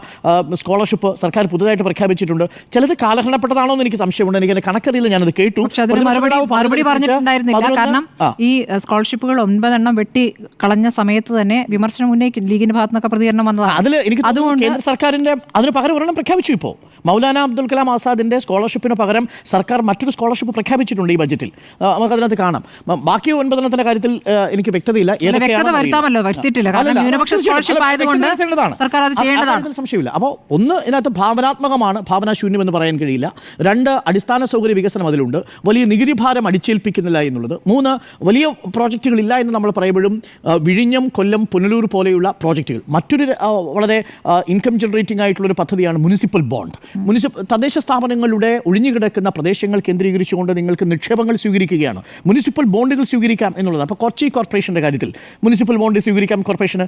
സ്കോളർഷിപ്പ് സർക്കാർ പുതുതായിട്ട് പ്രഖ്യാപിച്ചിട്ടുണ്ട്. ചിലത് കാലഹരണപ്പെട്ടതാണോ എന്ന് എനിക്ക് സംശയമുണ്ട്. എനിക്ക് കണക്കറിയില്ല, ഞാനത് കേട്ടു. പക്ഷേ അതിന് മറുപടി പറഞ്ഞിട്ടുണ്ടായിരുന്നില്ല. കാരണം ഈ സ്കോളർഷിപ്പുകൾ 9 എണ്ണം വെട്ടി കളഞ്ഞ സമയത്ത് തന്നെ വിമർശനം ഉന്നയിക്കും. ലീഗിന്റെ ഭാഗത്തു നിന്നൊക്കെ പ്രതികരണം വന്നതാണ്. അതിൽ എനിക്ക് കേന്ദ്ര സർക്കാരിന്റെ അതിന് പകരം ഒരെണ്ണം പ്രഖ്യാപിച്ചു. ഇപ്പോൾ മൗലാന അബ്ദുൽ കലാം ആസാദിന്റെ സ്കോളർഷിപ്പിന് പകരം സർക്കാർ മറ്റൊരു സ്കോളർഷിപ്പ് പ്രഖ്യാപിച്ചിട്ടുണ്ട് ഈ ബഡ്ജറ്റിൽ. നമുക്കതിനകത്ത് കാണാം. ബാക്കി 9 കാര്യത്തിൽ എനിക്ക് വ്യക്തതയില്ല. സംശയമില്ല. അപ്പോൾ ഒന്ന്, ഇതിനകത്ത് ഭാവനാത്മകമാണ്, ഭാവനാശൂന്യം എന്ന് പറയാൻ കഴിയില്ല. 2, അടിസ്ഥാന സൗകര്യ വികസനം അതിലുണ്ട്. വലിയ നികുതി ഭാരം അടിച്ചേൽപ്പിക്കുന്നില്ല എന്നുള്ളത്. 3, വലിയ പ്രോജക്റ്റുകളില്ല എന്ന് നമ്മൾ പറയുമ്പോഴും വിഴിഞ്ഞം കൊല്ലം പുനലൂർ പോലെയുള്ള പ്രോജക്റ്റുകൾ. മറ്റൊരു വളരെ ഇൻകം ജനറേറ്റിംഗ് ആയിട്ടുള്ളൊരു പദ്ധതിയാണ് മുനിസിപ്പൽ ബോണ്ട്. തദ്ദേശ സ്ഥാപനങ്ങളുടെ ഒഴിഞ്ഞുകിടക്കുന്ന പ്രദേശങ്ങൾ കേന്ദ്രീകരിച്ചുകൊണ്ട് നിങ്ങൾക്ക് നിക്ഷേപങ്ങൾ സ്വീകരിക്കുകയാണ്. മുനിസിപ്പൽ ബോണ്ടുകൾ സ്വീകരിക്കാം എന്നുള്ളതാണ്. അപ്പോൾ കൊച്ചി കോർപ്പറേഷൻ്റെ കാര്യത്തിൽ മുനിസിപ്പൽ ബോണ്ട് സ്വീകരിക്കാം കോർപ്പറേഷന്,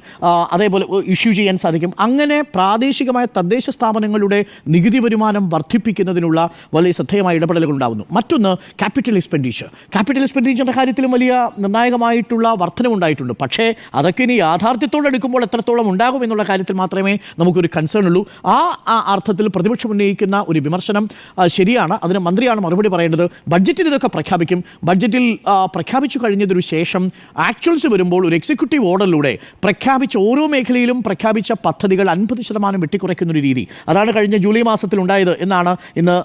അതേപോലെ ഇഷ്യൂ ചെയ്യാൻ സാധിക്കും. അങ്ങനെ പ്രാദേശികമായ തദ്ദേശ സ്ഥാപനങ്ങളുടെ നികുതി വരുമാനം വർദ്ധിപ്പിക്കുന്നതിനുള്ള വലിയ ശ്രദ്ധേയമായ ഇടപെടലുകൾ ഉണ്ടാകുന്നു. മറ്റൊന്ന് ക്യാപിറ്റൽ എക്സ്പെൻഡിച്ചറിൻ്റെ കാര്യത്തിലും വലിയ നിർണായകമായിട്ടുള്ള വർധനവുണ്ടായിട്ടുണ്ട്. പക്ഷേ അതൊക്കെ ഇനി യാഥാർത്ഥ്യത്തോടെ എടുക്കുമ്പോൾ എത്രത്തോളം ഉണ്ടാകും എന്നുള്ള കാര്യത്തിൽ മാത്രമേ നമുക്കൊരു കൺസേൺ ഉള്ളൂ. ആ അർത്ഥത്തിൽ പ്രതിപക്ഷം ഉന്നയിക്കുന്ന ഒരു വിമർശനം ശരിയാണ്. അതിന് മന്ത്രിയാണ് മറുപടി പറയേണ്ടത്. ബഡ്ജറ്റിൽ ഇതൊക്കെ പ്രഖ്യാപിക്കും. ബഡ്ജറ്റിൽ പ്രഖ്യാപിച്ചു കഴിഞ്ഞതിനു ശേഷം ആക്ച്വൽസ് വരുമ്പോൾ ഒരു എക്സിക്യൂട്ടീവ് ഓർഡറിലൂടെ പ്രഖ്യാപിച്ച ഓരോ മേഖലയിലും പ്രഖ്യാപിച്ച പദ്ധതികൾ 50% വെട്ടിക്കുറയ്ക്കുന്നൊരു രീതി, അതാണ് കഴിഞ്ഞ ജൂലൈ മാസത്തിൽ ഉണ്ടായത് എന്നാണ് ഇന്ന്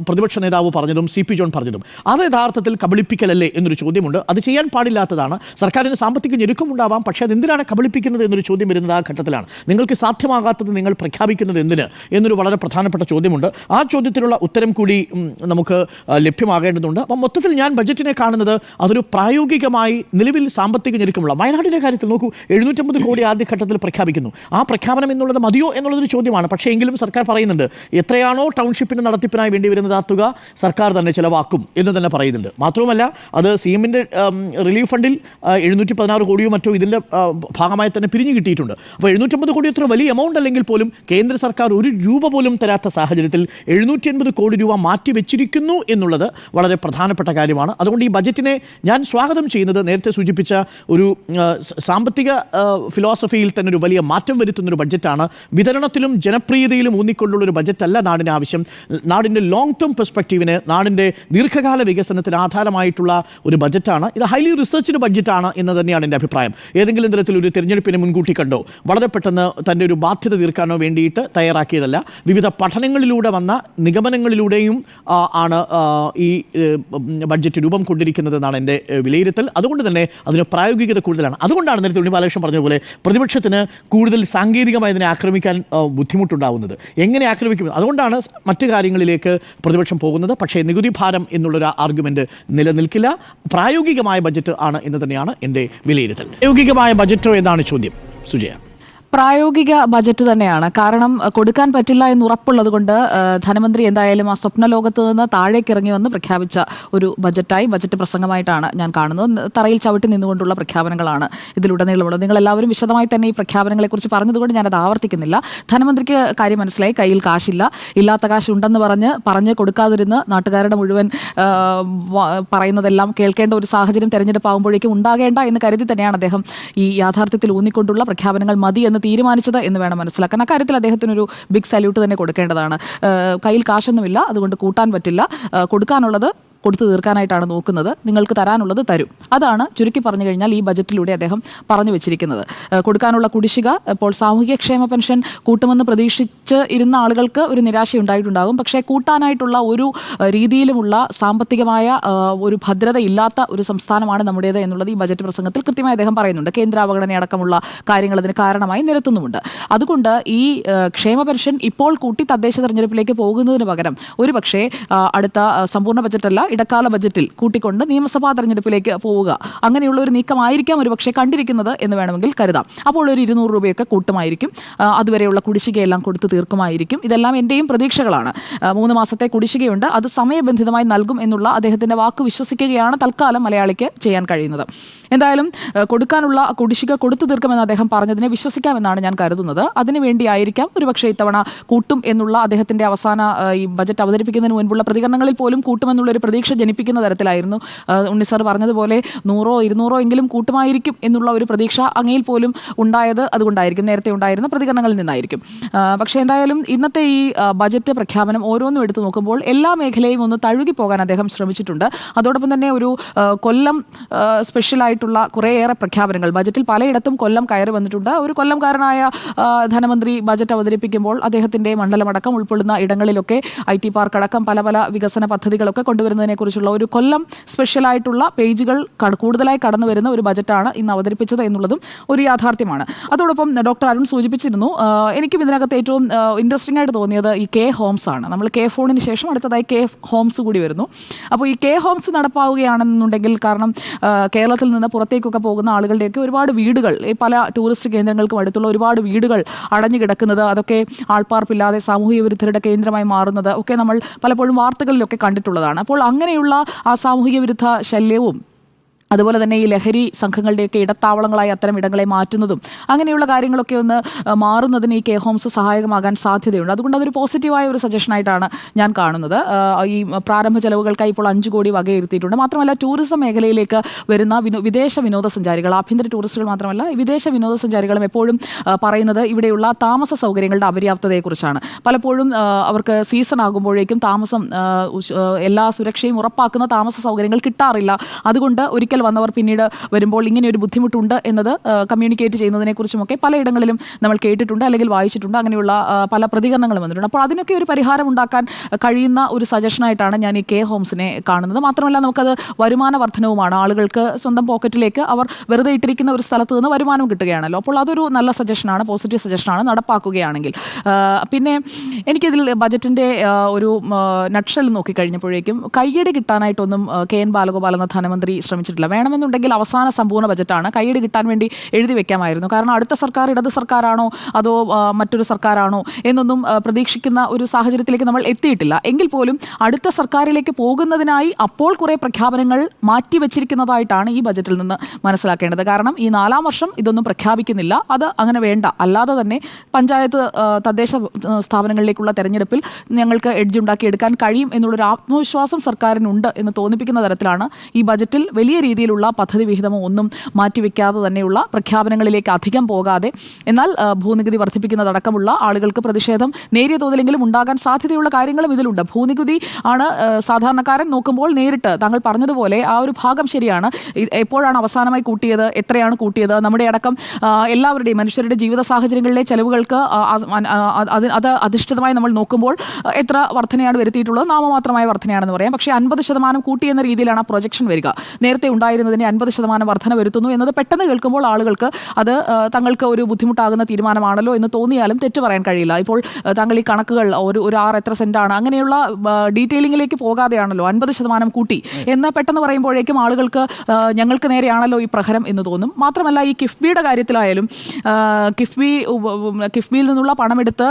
പ്രതിപക്ഷ നേതാവ് പറഞ്ഞതും CP ജോൺ പറഞ്ഞതും. അത് യഥാർത്ഥത്തിൽ കബളിപ്പിക്കലല്ലേ എന്നൊരു ചോദ്യമുണ്ട്. അത് ചെയ്യാൻ പാടില്ലാത്തതാണ്. സർക്കാരിന് സാമ്പത്തിക ഞെരുക്കമുണ്ടാവാം, പക്ഷേ അതെന്തിനാണ് കബളിപ്പിക്കുന്നത് എന്നൊരു ചോദ്യം വരുന്നത് ആ ഘട്ടത്തിലാണ്. നിങ്ങൾക്ക് സാധ്യമാകാത്തത് നിങ്ങൾ പ്രഖ്യാപിക്കുന്നത് എന്തിന് എന്നൊരു വളരെ പ്രധാനപ്പെട്ട ചോദ്യമുണ്ട്. ആ ചോദ്യത്തിനുള്ള ഉത്തരം കൂടി നമുക്ക് ലഭ്യമാകേണ്ടതുണ്ട്. അപ്പം മൊത്തത്തിൽ ഞാൻ ബജറ്റിനെ കാണുന്നത് അതൊരു പ്രായോഗികമായി നിലവിൽ സാമ്പത്തിക ഞെരുക്കമുള്ള വയനാടിൻ്റെ കാര്യത്തിൽ നോക്കൂ, 750 കോടി ആദ്യഘട്ടത്തിൽ പ്രഖ്യാപിക്കുന്നു. ആ പ്രഖ്യാപനം എന്നുള്ളത് മതിയോ എന്നുള്ളതൊരു ചോദ്യമാണ്. പക്ഷേ എങ്കിലും സർക്കാർ പറയുന്നുണ്ട് എത്രയാണോ ടൗൺഷിപ്പിൻ്റെ നടത്തിപ്പിനായി വേണ്ടി വരുന്നത് ആ തുക സർക്കാർ തന്നെ ചിലവാക്കും എന്ന് തന്നെ പറയുന്നുണ്ട്. മാത്രവുമല്ല അത് CM-ൻ്റെ റിലീഫ് ഫണ്ടിൽ 716 കോടിയോ മറ്റോ ഇതിൻ്റെ ഭാഗമായി തന്നെ പിരിഞ്ഞു കിട്ടിയിട്ടുണ്ട്. അപ്പോൾ 750 കോടി അത്ര വലിയ എമൗണ്ട് അല്ലെങ്കിൽ പോലും കേന്ദ്ര സർക്കാർ ഒരു രൂപ പോലും തരാത്ത സാഹചര്യത്തിൽ 780 കോടി രൂപ മാറ്റിവെച്ചിരിക്കുന്നു എന്നുള്ളത് വളരെ പ്രധാനപ്പെട്ട കാര്യമാണ്. അതുകൊണ്ട് ഈ ബജറ്റിനെ ഞാൻ സ്വാഗതം ചെയ്യുന്നത് നേരത്തെ സൂചിപ്പിച്ച ഒരു സാമ്പത്തിക ഫിലോസഫിയിൽ തന്നെ ഒരു വലിയ മാറ്റം വരുത്തുന്നൊരു ബഡ്ജറ്റാണ്. വിതരണത്തിലും ജനപ്രിയതയിലും ഊന്നിക്കൊണ്ടുള്ളൊരു ബഡ്ജറ്റല്ല നാടിന് ആവശ്യം. നാടിൻ്റെ ലോങ് ടേം പെർസ്പെക്റ്റീവിന്, നാടിൻ്റെ ദീർഘകാല വികസനത്തിന് ആധാരമായിട്ടുള്ള ഒരു ബഡ്ജറ്റാണ് ഇത്. ഹൈലി റിസർച്ച്ഡ് ബഡ്ജറ്റാണ് എന്ന് തന്നെയാണ് എൻ്റെ അഭിപ്രായം. ഏതെങ്കിലും തരത്തിലൊരു തിരഞ്ഞെടുപ്പിനെ മുൻകൂട്ടി കണ്ടോ വളരെ പെട്ടെന്ന് തൻ്റെ ഒരു ബാധ്യത തീർക്കാനോ വേണ്ടിയിട്ട് തയ്യാറാക്കിയതല്ല. വിവിധ പഠനങ്ങളിലൂടെ വന്ന നിഗമനങ്ങളിലൂടെയും ആണ് ഈ ബഡ്ജറ്റ് രൂപം കൊണ്ടിരിക്കുന്നതെന്നാണ് എൻ്റെ വിലയിരുത്തൽ. അതുകൊണ്ട് തന്നെ അതിന് പ്രായോഗികത കൂടുതലാണ്. അതുകൊണ്ടാണ് നേരത്തെ ഉണ്ണി ബാലകൃഷ്ണൻ പറഞ്ഞതുപോലെ പ്രതിപക്ഷത്തിന് കൂടുതൽ സാങ്കേതികമായി ഇതിനെ ആക്രമിക്കാൻ ബുദ്ധിമുട്ടുണ്ടാവുന്നത്. എങ്ങനെ ആക്രമിക്കും? അതുകൊണ്ടാണ് മറ്റു കാര്യങ്ങളിലേക്ക് പ്രതിപക്ഷം പോകുന്നത്. പക്ഷേ നികുതി ഭാരം എന്നുള്ളൊരു ആർഗ്യുമെൻ്റ് നിലനിൽക്കില്ല. പ്രായോഗികമായ ബജറ്റ് ആണ് എന്ന് തന്നെയാണ് എൻ്റെ വിലയിരുത്തൽ. പ്രായോഗികമായ ബജറ്റോ എന്നാണ് ചോദ്യം, സുജയ. പ്രായോഗിക ബജറ്റ് തന്നെയാണ്. കാരണം കൊടുക്കാൻ പറ്റില്ല എന്ന് ഉറപ്പുള്ളത് കൊണ്ട് ധനമന്ത്രി എന്തായാലും ആ സ്വപ്നലോകത്ത് നിന്ന് താഴേക്ക് ഇറങ്ങി വന്ന് പ്രഖ്യാപിച്ച ഒരു ബജറ്റ് പ്രസംഗമായിട്ടാണ് ഞാൻ കാണുന്നത്. തറയിൽ ചവിട്ടി നിന്നുകൊണ്ടുള്ള പ്രഖ്യാപനങ്ങളാണ് ഇതിലുടനീളമുള്ളത്. നിങ്ങളെല്ലാവരും വിശദമായി തന്നെ ഈ പ്രഖ്യാപനങ്ങളെക്കുറിച്ച് പറഞ്ഞതുകൊണ്ട് ഞാനത് ആവർത്തിക്കുന്നില്ല. ധനമന്ത്രിക്ക് കാര്യം മനസ്സിലായി, കയ്യിൽ കാശില്ല, ഇല്ലാത്ത കാശ് ഉണ്ടെന്ന് പറഞ്ഞ് കൊടുക്കാതിരുന്ന് നാട്ടുകാരുടെ മുഴുവൻ പറയുന്നതെല്ലാം കേൾക്കേണ്ട ഒരു സാഹചര്യം തെരഞ്ഞെടുപ്പാകുമ്പോഴേക്കും ഉണ്ടാകേണ്ട എന്ന് കരുതി തന്നെയാണ് അദ്ദേഹം ഈ യാഥാർത്ഥ്യത്തിൽ ഊന്നിക്കൊണ്ടുള്ള പ്രഖ്യാപനങ്ങൾ മതി എന്ന് തീരുമാനിച്ചത് എന്ന് വേണം മനസ്സിലാക്കാൻ. അക്കാര്യത്തിൽ അദ്ദേഹത്തിനൊരു ബിഗ് സല്യൂട്ട് തന്നെ കൊടുക്കേണ്ടതാണ്. കയ്യിൽ കാശൊന്നുമില്ല, അതുകൊണ്ട് കൂട്ടാൻ പറ്റില്ല, കൊടുക്കാനുള്ളത് കൊടുത്തു തീർക്കാനായിട്ടാണ് നോക്കുന്നത്, നിങ്ങൾക്ക് തരാനുള്ളത് തരും. അതാണ് ചുരുക്കി പറഞ്ഞു കഴിഞ്ഞാൽ ഈ ബജറ്റിലൂടെ അദ്ദേഹം പറഞ്ഞു വെച്ചിരിക്കുന്നത്. കൊടുക്കാനുള്ള കുടിശ്ശിക ഇപ്പോൾ സാമൂഹ്യക്ഷേമ പെൻഷൻ കൂട്ടുമെന്ന് പ്രതീക്ഷിച്ച് ഇരുന്ന ആളുകൾക്ക് ഒരു നിരാശയുണ്ടായിട്ടുണ്ടാകും. പക്ഷേ കൂട്ടാനായിട്ടുള്ള ഒരു രീതിയിലുമുള്ള സാമ്പത്തികമായ ഒരു ഭദ്രത ഇല്ലാത്ത ഒരു സംസ്ഥാനമാണ് നമ്മുടേത് എന്നുള്ളത് ഈ ബജറ്റ് പ്രസംഗത്തിൽ കൃത്യമായി അദ്ദേഹം പറയുന്നുണ്ട്. കേന്ദ്ര അവഗണനയടക്കമുള്ള കാര്യങ്ങൾ അതിന് കാരണമായി നിരത്തുന്നുമുണ്ട്. അതുകൊണ്ട് ഈ ക്ഷേമ പെൻഷൻ ഇപ്പോൾ കൂട്ടി തദ്ദേശ തെരഞ്ഞെടുപ്പിലേക്ക് പോകുന്നതിന് പകരം ഒരു പക്ഷേ അടുത്ത സമ്പൂർണ്ണ ബജറ്റല്ല, ഇടക്കാല ബജറ്റിൽ കൂട്ടിക്കൊണ്ട് നിയമസഭാ തെരഞ്ഞെടുപ്പിലേക്ക് പോവുക, അങ്ങനെയുള്ള ഒരു നീക്കമായിരിക്കാം ഒരു പക്ഷേ കണ്ടിരിക്കുന്നത് എന്ന് വേണമെങ്കിൽ കരുതാം. അപ്പോൾ ഒരു 200 രൂപയൊക്കെ കൂട്ടുമായിരിക്കും. അതുവരെയുള്ള കുടിശ്ശികയെല്ലാം കൊടുത്തു തീർക്കുമായിരിക്കും. ഇതെല്ലാം എൻ്റെയും പ്രതീക്ഷകളാണ്. 3 മാസത്തെ കുടിശ്ശികയുണ്ട്, അത് സമയബന്ധിതമായി നൽകും എന്നുള്ള അദ്ദേഹത്തിൻ്റെ വാക്ക് വിശ്വസിക്കുകയാണ് തൽക്കാലം മലയാളിക്ക് ചെയ്യാൻ കഴിയുന്നത്. എന്തായാലും കൊടുക്കാനുള്ള കുടിശ്ശിക കൊടുത്തു തീർക്കുമെന്ന് അദ്ദേഹം പറഞ്ഞതിനെ വിശ്വസിക്കാമെന്നാണ് ഞാൻ കരുതുന്നത്. അതിനുവേണ്ടിയായിരിക്കാം ഒരുപക്ഷെ ഇത്തവണ കൂട്ടും എന്നുള്ള അദ്ദേഹത്തിൻ്റെ അവസാന ഈ ബജറ്റ് അവതരിപ്പിക്കുന്നതിന് മുൻപുള്ള പ്രതികരണങ്ങളിൽ പോലും കൂട്ടുമെന്നുള്ളൊരു പ്രതീക്ഷ ജനിപ്പിക്കുന്ന തരത്തിലായിരുന്നു. ഉണ്ണി സാർ പറഞ്ഞതുപോലെ 100 200 എങ്കിലും കൂട്ടുമായിരിക്കും എന്നുള്ള ഒരു പ്രതീക്ഷ അങ്ങയിൽ പോലും ഉണ്ടായത് അതുകൊണ്ടായിരിക്കും, നേരത്തെ ഉണ്ടായിരുന്ന പ്രതികരണങ്ങളിൽ നിന്നായിരിക്കും. പക്ഷേ എന്തായാലും ഇന്നത്തെ ഈ ബജറ്റ് പ്രഖ്യാപനം ഓരോന്നും എടുത്തു നോക്കുമ്പോൾ എല്ലാ മേഖലയും ഒന്ന് തഴുകിപ്പോകാൻ അദ്ദേഹം ശ്രമിച്ചിട്ടുണ്ട്. അതോടൊപ്പം തന്നെ ഒരു കൊല്ലം സ്പെഷ്യലായിട്ടുള്ള കുറേയേറെ പ്രഖ്യാപനങ്ങൾ ബജറ്റിൽ പലയിടത്തും കൊല്ലം കയറി വന്നിട്ടുണ്ട്. ഒരു കൊല്ലംകാരനായ ധനമന്ത്രി ബജറ്റ് അവതരിപ്പിക്കുമ്പോൾ അദ്ദേഹത്തിൻ്റെ മണ്ഡലമടക്കം ഉൾപ്പെടുന്ന ഇടങ്ങളിലൊക്കെ IT പാർക്ക് അടക്കം പല പല വികസന പദ്ധതികളൊക്കെ കൊണ്ടുവരുന്നതിനെക്കുറിച്ചുള്ള ഒരു കൊല്ലം സ്പെഷ്യലായിട്ടുള്ള പേജുകൾ കൂടുതലായി കടന്നു വരുന്ന ഒരു ബജറ്റാണ് ഇന്ന് അവതരിപ്പിച്ചത് എന്നുള്ളതും ഒരു യാഥാർത്ഥ്യമാണ്. അതോടൊപ്പം ഡോക്ടർ അരുൺ സൂചിപ്പിച്ചിരുന്നു, എനിക്കും ഇതിനകത്ത് ഏറ്റവും ഇൻട്രസ്റ്റിംഗ് ആയിട്ട് തോന്നിയത് ഈ കെ ഹോംസ് ആണ്. നമ്മൾ കെ ഫോണിന് ശേഷം അടുത്തതായി കെ ഹോംസ് കൂടി വരുന്നു. അപ്പോൾ ഈ കെ ഹോംസ് നടപ്പാവുകയാണെന്നുണ്ടെങ്കിൽ, കാരണം കേരളത്തിൽ നിന്ന് പുറത്തേക്കൊക്കെ പോകുന്ന ആളുകളുടെയൊക്കെ ഒരുപാട് വീടുകൾ, പല ടൂറിസ്റ്റ് കേന്ദ്രങ്ങൾക്കും അടുത്തുള്ള ഒരുപാട് വീടുകൾ അടഞ്ഞു കിടക്കുന്നത്, അതൊക്കെ ആൾപ്പാർപ്പില്ലാതെ സാമൂഹ്യ വിരുദ്ധരുടെ കേന്ദ്രമായി മാറുന്നത് ഒക്കെ നമ്മൾ പലപ്പോഴും വാർത്തകളിലൊക്കെ കണ്ടിട്ടുള്ളതാണ്. അപ്പോൾ അങ്ങനെയുള്ള ആ സാമൂഹിക വിരുദ്ധ ശല്യവും അതുപോലെ തന്നെ ഈ ലഹരി സംഘങ്ങളുടെയൊക്കെ ഇടത്താവളങ്ങളായി അത്തരം ഇടങ്ങളെ മാറ്റുന്നതും അങ്ങനെയുള്ള കാര്യങ്ങളൊക്കെ ഒന്ന് മാറുന്നതിന് ഈ കെ ഹോംസ് സഹായകമാകാൻ സാധ്യതയുണ്ട്. അതുകൊണ്ട് അതൊരു പോസിറ്റീവായ ഒരു സജഷനായിട്ടാണ് ഞാൻ കാണുന്നത്. ഈ പ്രാരംഭ ചെലവുകൾക്കായി ഇപ്പോൾ 5 കോടി വകയിരുത്തിയിട്ടുണ്ട്. മാത്രമല്ല ടൂറിസം മേഖലയിലേക്ക് വരുന്ന വിദേശ വിനോദസഞ്ചാരികൾ, ആഭ്യന്തര ടൂറിസ്റ്റുകൾ മാത്രമല്ല വിദേശ വിനോദസഞ്ചാരികളും എപ്പോഴും പറയുന്നത് ഇവിടെയുള്ള താമസ സൗകര്യങ്ങളുടെ അപര്യാപ്തതയെക്കുറിച്ചാണ്. പലപ്പോഴും അവർക്ക് സീസൺ ആകുമ്പോഴേക്കും താമസം എല്ലാ സുരക്ഷയും ഉറപ്പാക്കുന്ന താമസ സൗകര്യങ്ങൾ കിട്ടാറില്ല. അതുകൊണ്ട് ഒരിക്കൽ വന്നവർ പിന്നീട് വരുമ്പോൾ ഇങ്ങനെ ഒരു ബുദ്ധിമുട്ടുണ്ട് എന്നത് കമ്മ്യൂണിക്കേറ്റ് ചെയ്യുന്നതിനെക്കുറിച്ചുമൊക്കെ പലയിടങ്ങളിലും നമ്മൾ കേട്ടിട്ടുണ്ട് അല്ലെങ്കിൽ വായിച്ചിട്ടുണ്ട്. അങ്ങനെയുള്ള പല പ്രതികരണങ്ങളും വന്നിട്ടുണ്ട്. അപ്പോൾ അതിനൊക്കെ ഒരു പരിഹാരം ഉണ്ടാക്കാൻ കഴിയുന്ന ഒരു സജഷനായിട്ടാണ് ഞാൻ ഈ കെ ഹോംസിനെ കാണുന്നത്. മാത്രമല്ല നമുക്കത് വരുമാന വർധനവുമാണ്. ആളുകൾക്ക് സ്വന്തം പോക്കറ്റിലേക്ക് അവർ വെറുതെ ഇട്ടിരിക്കുന്ന ഒരു സ്ഥലത്ത് നിന്ന് വരുമാനം കിട്ടുകയാണല്ലോ. അപ്പോൾ അതൊരു നല്ല സജഷനാണ്, പോസിറ്റീവ് സജഷനാണ് നടപ്പാക്കുകയാണെങ്കിൽ. പിന്നെ എനിക്കിതിൽ ബജറ്റിൻ്റെ ഒരു നട്ഷൽ നോക്കിക്കഴിഞ്ഞപ്പോഴേക്കും കയ്യടി കിട്ടാനായിട്ടൊന്നും കെ എൻ ബാലഗോപാൽ എന്ന ധനമന്ത്രി ശ്രമിച്ചിട്ടില്ല. വേണമെന്നുണ്ടെങ്കിൽ അവസാന സമ്പൂർണ്ണ ബജറ്റാണ്, കയ്യടി കിട്ടാൻ വേണ്ടി എഴുതി വെക്കാമായിരുന്നു. കാരണം അടുത്ത സർക്കാർ ഇടത് സർക്കാരാണോ അതോ മറ്റൊരു സർക്കാരാണോ എന്നൊന്നും പ്രതീക്ഷിക്കുന്ന ഒരു സാഹചര്യത്തിലേക്ക് നമ്മൾ എത്തിയിട്ടില്ല. എങ്കിൽ പോലും അടുത്ത സർക്കാരിലേക്ക് പോകുന്നതിനായി അപ്പോൾ കുറേ പ്രഖ്യാപനങ്ങൾ മാറ്റിവെച്ചിരിക്കുന്നതായിട്ടാണ് ഈ ബജറ്റിൽ നിന്ന് മനസ്സിലാക്കേണ്ടത്. കാരണം ഈ 4-ാം വർഷം ഇതൊന്നും പ്രഖ്യാപിക്കുന്നില്ല. അത് അങ്ങനെ വേണ്ട. അല്ലാതെ തന്നെ പഞ്ചായത്ത് തദ്ദേശ സ്ഥാപനങ്ങളിലേക്കുള്ള തെരഞ്ഞെടുപ്പിൽ ഞങ്ങൾക്ക് എഡ്ജ് ഉണ്ടാക്കിയെടുക്കാൻ കഴിയും എന്നുള്ളൊരു ആത്മവിശ്വാസം സർക്കാരിനുണ്ട് എന്ന് തോന്നിപ്പിക്കുന്ന തരത്തിലാണ് ഈ ബജറ്റിൽ വലിയ രീതിയിലുള്ള പദ്ധതി വിഹിതമോ ഒന്നും മാറ്റിവെക്കാതെ തന്നെയുള്ള പ്രഖ്യാപനങ്ങളിലേക്ക് അധികം പോകാതെ, എന്നാൽ ഭൂനികുതി വർദ്ധിപ്പിക്കുന്നതടക്കമുള്ള ആളുകൾക്ക് പ്രതിഷേധം നേരിയ തോതിലെങ്കിലും ഉണ്ടാകാൻ സാധ്യതയുള്ള കാര്യങ്ങളും ഇതിലുണ്ട്. ഭൂനികുതി ആണ് സാധാരണക്കാരൻ നോക്കുമ്പോൾ നേരിട്ട് താങ്കൾ പറഞ്ഞതുപോലെ ആ ഒരു ഭാഗം ശരിയാണ്. എപ്പോഴാണ് അവസാനമായി കൂട്ടിയത്, എത്രയാണ് കൂട്ടിയത്, നമ്മുടെ അടക്കം എല്ലാവരുടെയും മനുഷ്യരുടെ ജീവിത സാഹചര്യങ്ങളിലെ ചെലവുകൾക്ക് അത് അധിഷ്ഠിതമായി നമ്മൾ നോക്കുമ്പോൾ എത്ര വർധനയാണ് വരുത്തിയിട്ടുള്ളത്? നാമമാത്രമായ വർധനയാണെന്ന് പറയാം. പക്ഷേ 50% കൂട്ടിയെന്ന രീതിയിലാണ് ആ പ്രൊജക്ഷൻ വരിക. നേരത്തെ ഉണ്ടായിരുന്നതിന് 50% വർധന വരുത്തുന്നു എന്നത് പെട്ടെന്ന് കേൾക്കുമ്പോൾ ആളുകൾക്ക് അത് തങ്ങൾക്ക് ഒരു ബുദ്ധിമുട്ടാകുന്ന തീരുമാനമാണല്ലോ എന്ന് തോന്നിയാലും തെറ്റു പറയാൻ കഴിയില്ല. ഇപ്പോൾ താങ്കൾ ഈ കണക്കുകൾ ഒരു 6 എത്ര സെന്റാണ് അങ്ങനെയുള്ള ഡീറ്റെയിലിംഗിലേക്ക് പോകാതെയാണല്ലോ 50% കൂട്ടി എന്ന് പെട്ടെന്ന് പറയുമ്പോഴേക്കും ആളുകൾക്ക് ഞങ്ങൾക്ക് നേരെയാണല്ലോ ഈ പ്രഹരം എന്ന് തോന്നും. മാത്രമല്ല ഈ കിഫ്ബിയുടെ കാര്യത്തിലായാലും കിഫ്ബിയിൽ നിന്നുള്ള പണമെടുത്ത്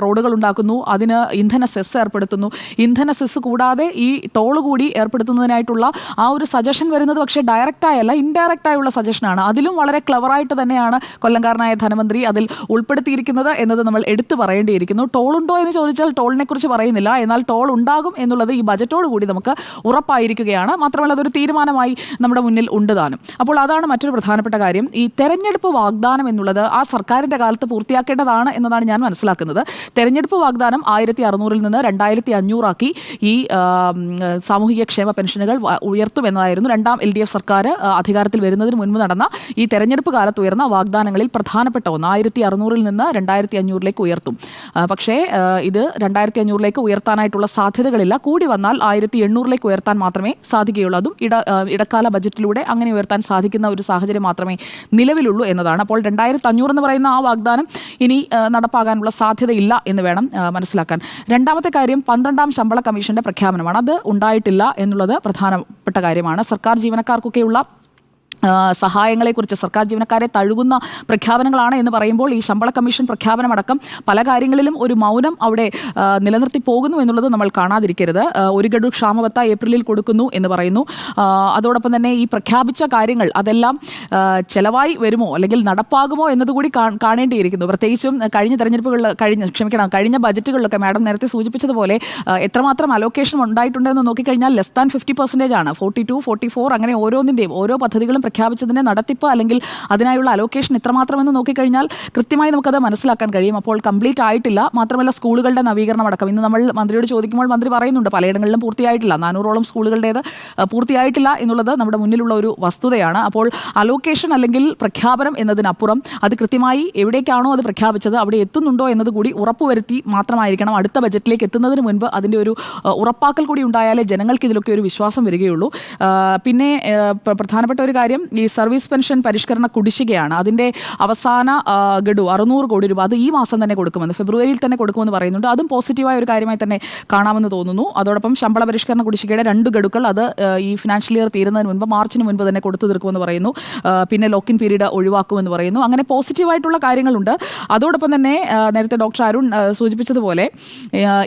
റോഡുകൾ ഉണ്ടാക്കുന്നു, അതിന് ഇന്ധന സെസ് ഏർപ്പെടുത്തുന്നു. ഇന്ധന സെസ് കൂടാതെ ഈ ടോൾ കൂടി ഏർപ്പെടുത്തുന്നതിനായിട്ടുള്ള ആ ഒരു സജഷൻ വരുന്നത് പക്ഷേ ഡയറക്റ്റായല്ല, ഇൻഡയറക്റ്റായുള്ള സജഷനാണ്. അതിലും വളരെ ക്ലവറായിട്ട് തന്നെയാണ് കൊല്ലംകാരനായ ധനമന്ത്രി അതിൽ ഉൾപ്പെടുത്തിയിരിക്കുന്നത് എന്നത് നമ്മൾ എടുത്തു പറയേണ്ടിയിരിക്കുന്നു. ടോൾ ഉണ്ടോ എന്ന് ചോദിച്ചാൽ ടോളിനെ കുറിച്ച് പറയുന്നില്ല. എന്നാൽ ടോൾ ഉണ്ടാകും എന്നുള്ളത് ഈ ബജറ്റോട് കൂടി നമുക്ക് ഉറപ്പായിരിക്കുകയാണ്. മാത്രമല്ല അതൊരു തീരുമാനമായി നമ്മുടെ മുന്നിൽ ഉണ്ട് താനും. അപ്പോൾ അതാണ് മറ്റൊരു പ്രധാനപ്പെട്ട കാര്യം. ഈ തെരഞ്ഞെടുപ്പ് വാഗ്ദാനം എന്നുള്ളത് ആ സർക്കാരിൻ്റെ കാലത്ത് പൂർത്തിയാക്കേണ്ടതാണ് എന്നതാണ് ഞാൻ മനസ്സിലാക്കുന്നത്. തെരഞ്ഞെടുപ്പ് വാഗ്ദാനം 1600 നിന്ന് 2500 ആക്കി ഈ സാമൂഹിക ക്ഷേമ പെൻഷനുകൾ ഉയർത്തുമെന്നതായിരുന്നു 2ാം LDF സർക്കാർ അധികാരത്തിൽ വരുന്നതിന് മുൻപ് നടന്ന ഈ തെരഞ്ഞെടുപ്പ് കാലത്ത് ഉയർന്ന വാഗ്ദാനങ്ങളിൽ പ്രധാനപ്പെട്ട ഒന്ന്. 1600 നിന്ന് 2500 ഉയർത്തും. പക്ഷേ ഇത് 2500 ഉയർത്താനായിട്ടുള്ള സാധ്യതകളില്ല. കൂടി വന്നാൽ 1800 ഉയർത്താൻ മാത്രമേ സാധിക്കുകയുള്ളൂ. അതും ഇടക്കാല ബജറ്റിലൂടെ അങ്ങനെ ഉയർത്താൻ സാധിക്കുന്ന ഒരു സാഹചര്യം മാത്രമേ നിലവിലുള്ളൂ എന്നതാണ്. അപ്പോൾ 2500 എന്ന് പറയുന്ന ആ വാഗ്ദാനം ഇനി നടപ്പാകാനുള്ള സാധ്യതയില്ല എന്ന് വേണം മനസ്സിലാക്കാൻ. രണ്ടാമത്തെ കാര്യം 12ാം ശമ്പള കമ്മീഷന്റെ പ്രഖ്യാപനമാണ്. അത് ഉണ്ടായിട്ടില്ല എന്നുള്ളത് പ്രധാനപ്പെട്ട കാര്യമാണ്. സർക്കാർ ജീവനക്കാർക്കൊക്കെയുള്ള സഹായങ്ങളെക്കുറിച്ച് സർക്കാർ ജീവനക്കാരെ തഴുകുന്ന പ്രഖ്യാപനങ്ങളാണ് എന്ന് പറയുമ്പോൾ ഈ ശമ്പള കമ്മീഷൻ പ്രഖ്യാപനമടക്കം പല കാര്യങ്ങളിലും ഒരു മൗനം അവിടെ നിലനിർത്തി പോകുന്നു എന്നുള്ളത് നമ്മൾ കാണാതിരിക്കരുത്. 1 ഗഡു ക്ഷാമബത്ത ഏപ്രിലിൽ കൊടുക്കുന്നു എന്ന് പറയുന്നു. അതോടൊപ്പം തന്നെ ഈ പ്രഖ്യാപിച്ച കാര്യങ്ങൾ അതെല്ലാം ചെലവായി വരുമോ അല്ലെങ്കിൽ നടപ്പാകുമോ എന്നതുകൂടി കാണേണ്ടിയിരിക്കുന്നു. പ്രത്യേകിച്ചും കഴിഞ്ഞ ബജറ്റുകളിലൊക്കെ മാഡം നേരത്തെ സൂചിപ്പിച്ചതുപോലെ എത്രമാത്രം അലോക്കേഷൻ ഉണ്ടായിട്ടുണ്ടെന്ന് നോക്കിക്കഴിഞ്ഞാൽ ലെസ് ദാൻ 50% ആണ്. 42, 44 അങ്ങനെ ഓരോന്നിൻ്റെയും ഓരോ പദ്ധതികളും പ്രഖ്യാപിച്ചതിൻ്റെ നടത്തിപ്പ് അല്ലെങ്കിൽ അതിനായുള്ള അലോക്കേഷൻ എത്രമാത്രമെന്ന് നോക്കിക്കഴിഞ്ഞാൽ കൃത്യമായി നമുക്കത് മനസ്സിലാക്കാൻ കഴിയും. അപ്പോൾ കംപ്ലീറ്റ് ആയിട്ടില്ല. മാത്രമല്ല സ്കൂളുകളുടെ നവീകരണം അടക്കം ഇന്ന് നമ്മൾ മന്ത്രിയോട് ചോദിക്കുമ്പോൾ മന്ത്രി പറയുന്നുണ്ട് പലയിടങ്ങളിലും പൂർത്തിയായിട്ടില്ല. 400ഓളം സ്കൂളുകളുടേത് പൂർത്തിയായിട്ടില്ല എന്നുള്ളത് നമ്മുടെ മുന്നിലുള്ള ഒരു വസ്തുതയാണ്. അപ്പോൾ അലോക്കേഷൻ അല്ലെങ്കിൽ പ്രഖ്യാപനം എന്നതിനപ്പുറം അത് കൃത്യമായി എവിടേക്കാണോ അത് പ്രഖ്യാപിച്ചത് അവിടെ എത്തുന്നുണ്ടോ എന്നതുകൂടി ഉറപ്പുവരുത്തി മാത്രമായിരിക്കണം അടുത്ത ബജറ്റിലേക്ക് എത്തുന്നതിന് മുൻപ് അതിൻ്റെ ഒരു ഉറപ്പാക്കൽ കൂടി ഉണ്ടായാലേ ജനങ്ങൾക്ക് ഇതിലൊക്കെ ഒരു വിശ്വാസം വരികയുള്ളൂ. പിന്നെ പ്രധാനപ്പെട്ട ഒരു കാര്യം ഈ സർവീസ് പെൻഷൻ പരിഷ്കരണ കുടിശ്ശികയാണ്. അതിൻ്റെ അവസാന ഗഡു 600 കോടി രൂപ അത് ഈ മാസം തന്നെ കൊടുക്കുമെന്ന്, ഫെബ്രുവരിയിൽ തന്നെ കൊടുക്കുമെന്ന് പറയുന്നുണ്ട്. അതും പോസിറ്റീവായ ഒരു കാര്യമായി തന്നെ കാണാമെന്ന് തോന്നുന്നു. അതോടൊപ്പം ശമ്പള പരിഷ്കരണ കുടിശ്ശികയുടെ 2 ഗഡുക്കൾ അത് ഈ ഫിനാൻഷ്യൽ ഇയർ തീരുന്നതിന് മുൻപ് മാർച്ചിന് മുൻപ് തന്നെ കൊടുത്തു തീർക്കുമെന്ന് പറയുന്നു. പിന്നെ ലോക്കിൻ പീരീഡ് ഒഴിവാക്കുമെന്ന് പറയുന്നു. അങ്ങനെ പോസിറ്റീവായിട്ടുള്ള കാര്യങ്ങളുണ്ട്. അതോടൊപ്പം തന്നെ നേരത്തെ ഡോക്ടർ അരുൺ സൂചിപ്പിച്ചതുപോലെ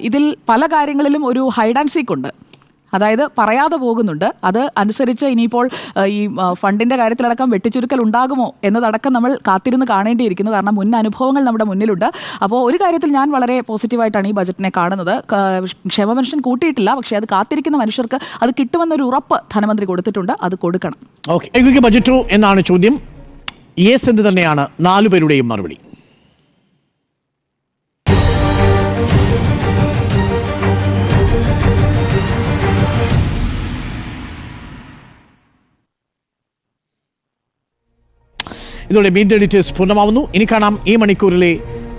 ഇതിൽ പല കാര്യങ്ങളിലും ഒരു ഹൈഡ് ആൻഡ് സീക്ക് ഉണ്ട്. അതായത് പറയാതെ പോകുന്നുണ്ട്. അത് അനുസരിച്ച് ഇനിയിപ്പോൾ ഈ ഫണ്ടിന്റെ കാര്യത്തിലടക്കം വെട്ടിച്ചുരുക്കൽ ഉണ്ടാകുമോ എന്നതടക്കം നമ്മൾ കാത്തിരുന്ന് കാണേണ്ടിയിരിക്കുന്നു. കാരണം മുൻ അനുഭവങ്ങൾ നമ്മുടെ മുന്നിലുണ്ട്. അപ്പോൾ ഒരു കാര്യത്തിൽ ഞാൻ വളരെ പോസിറ്റീവായിട്ടാണ് ഈ ബജറ്റിനെ കാണുന്നത്. ക്ഷേമ പെൻഷൻ കൂട്ടിയിട്ടില്ല, പക്ഷേ അത് കാത്തിരിക്കുന്ന മനുഷ്യർക്ക് അത് കിട്ടുമെന്നൊരു ഉറപ്പ് ധനമന്ത്രി കൊടുത്തിട്ടുണ്ട്. അത് കൊടുക്കണം. ഓക്കെ, പ്രായോഗിക ബജറ്റോ എന്നാണ് ചോദ്യം. യെസ് എന്ന് തന്നെയാണ് 4 പേരുടെയും മറുപടി. ഇതോടെ മീറ്റ് ദി എഡിറ്റേഴ്സ് പൂർണ്ണമാവുന്നു. ഇനി കാണാം ഈ മണിക്കൂറിലെ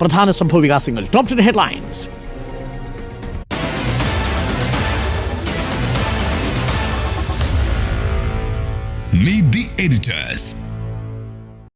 പ്രധാന സംഭവ വികാസങ്ങൾ. Top 10 headlines. Meet the editors.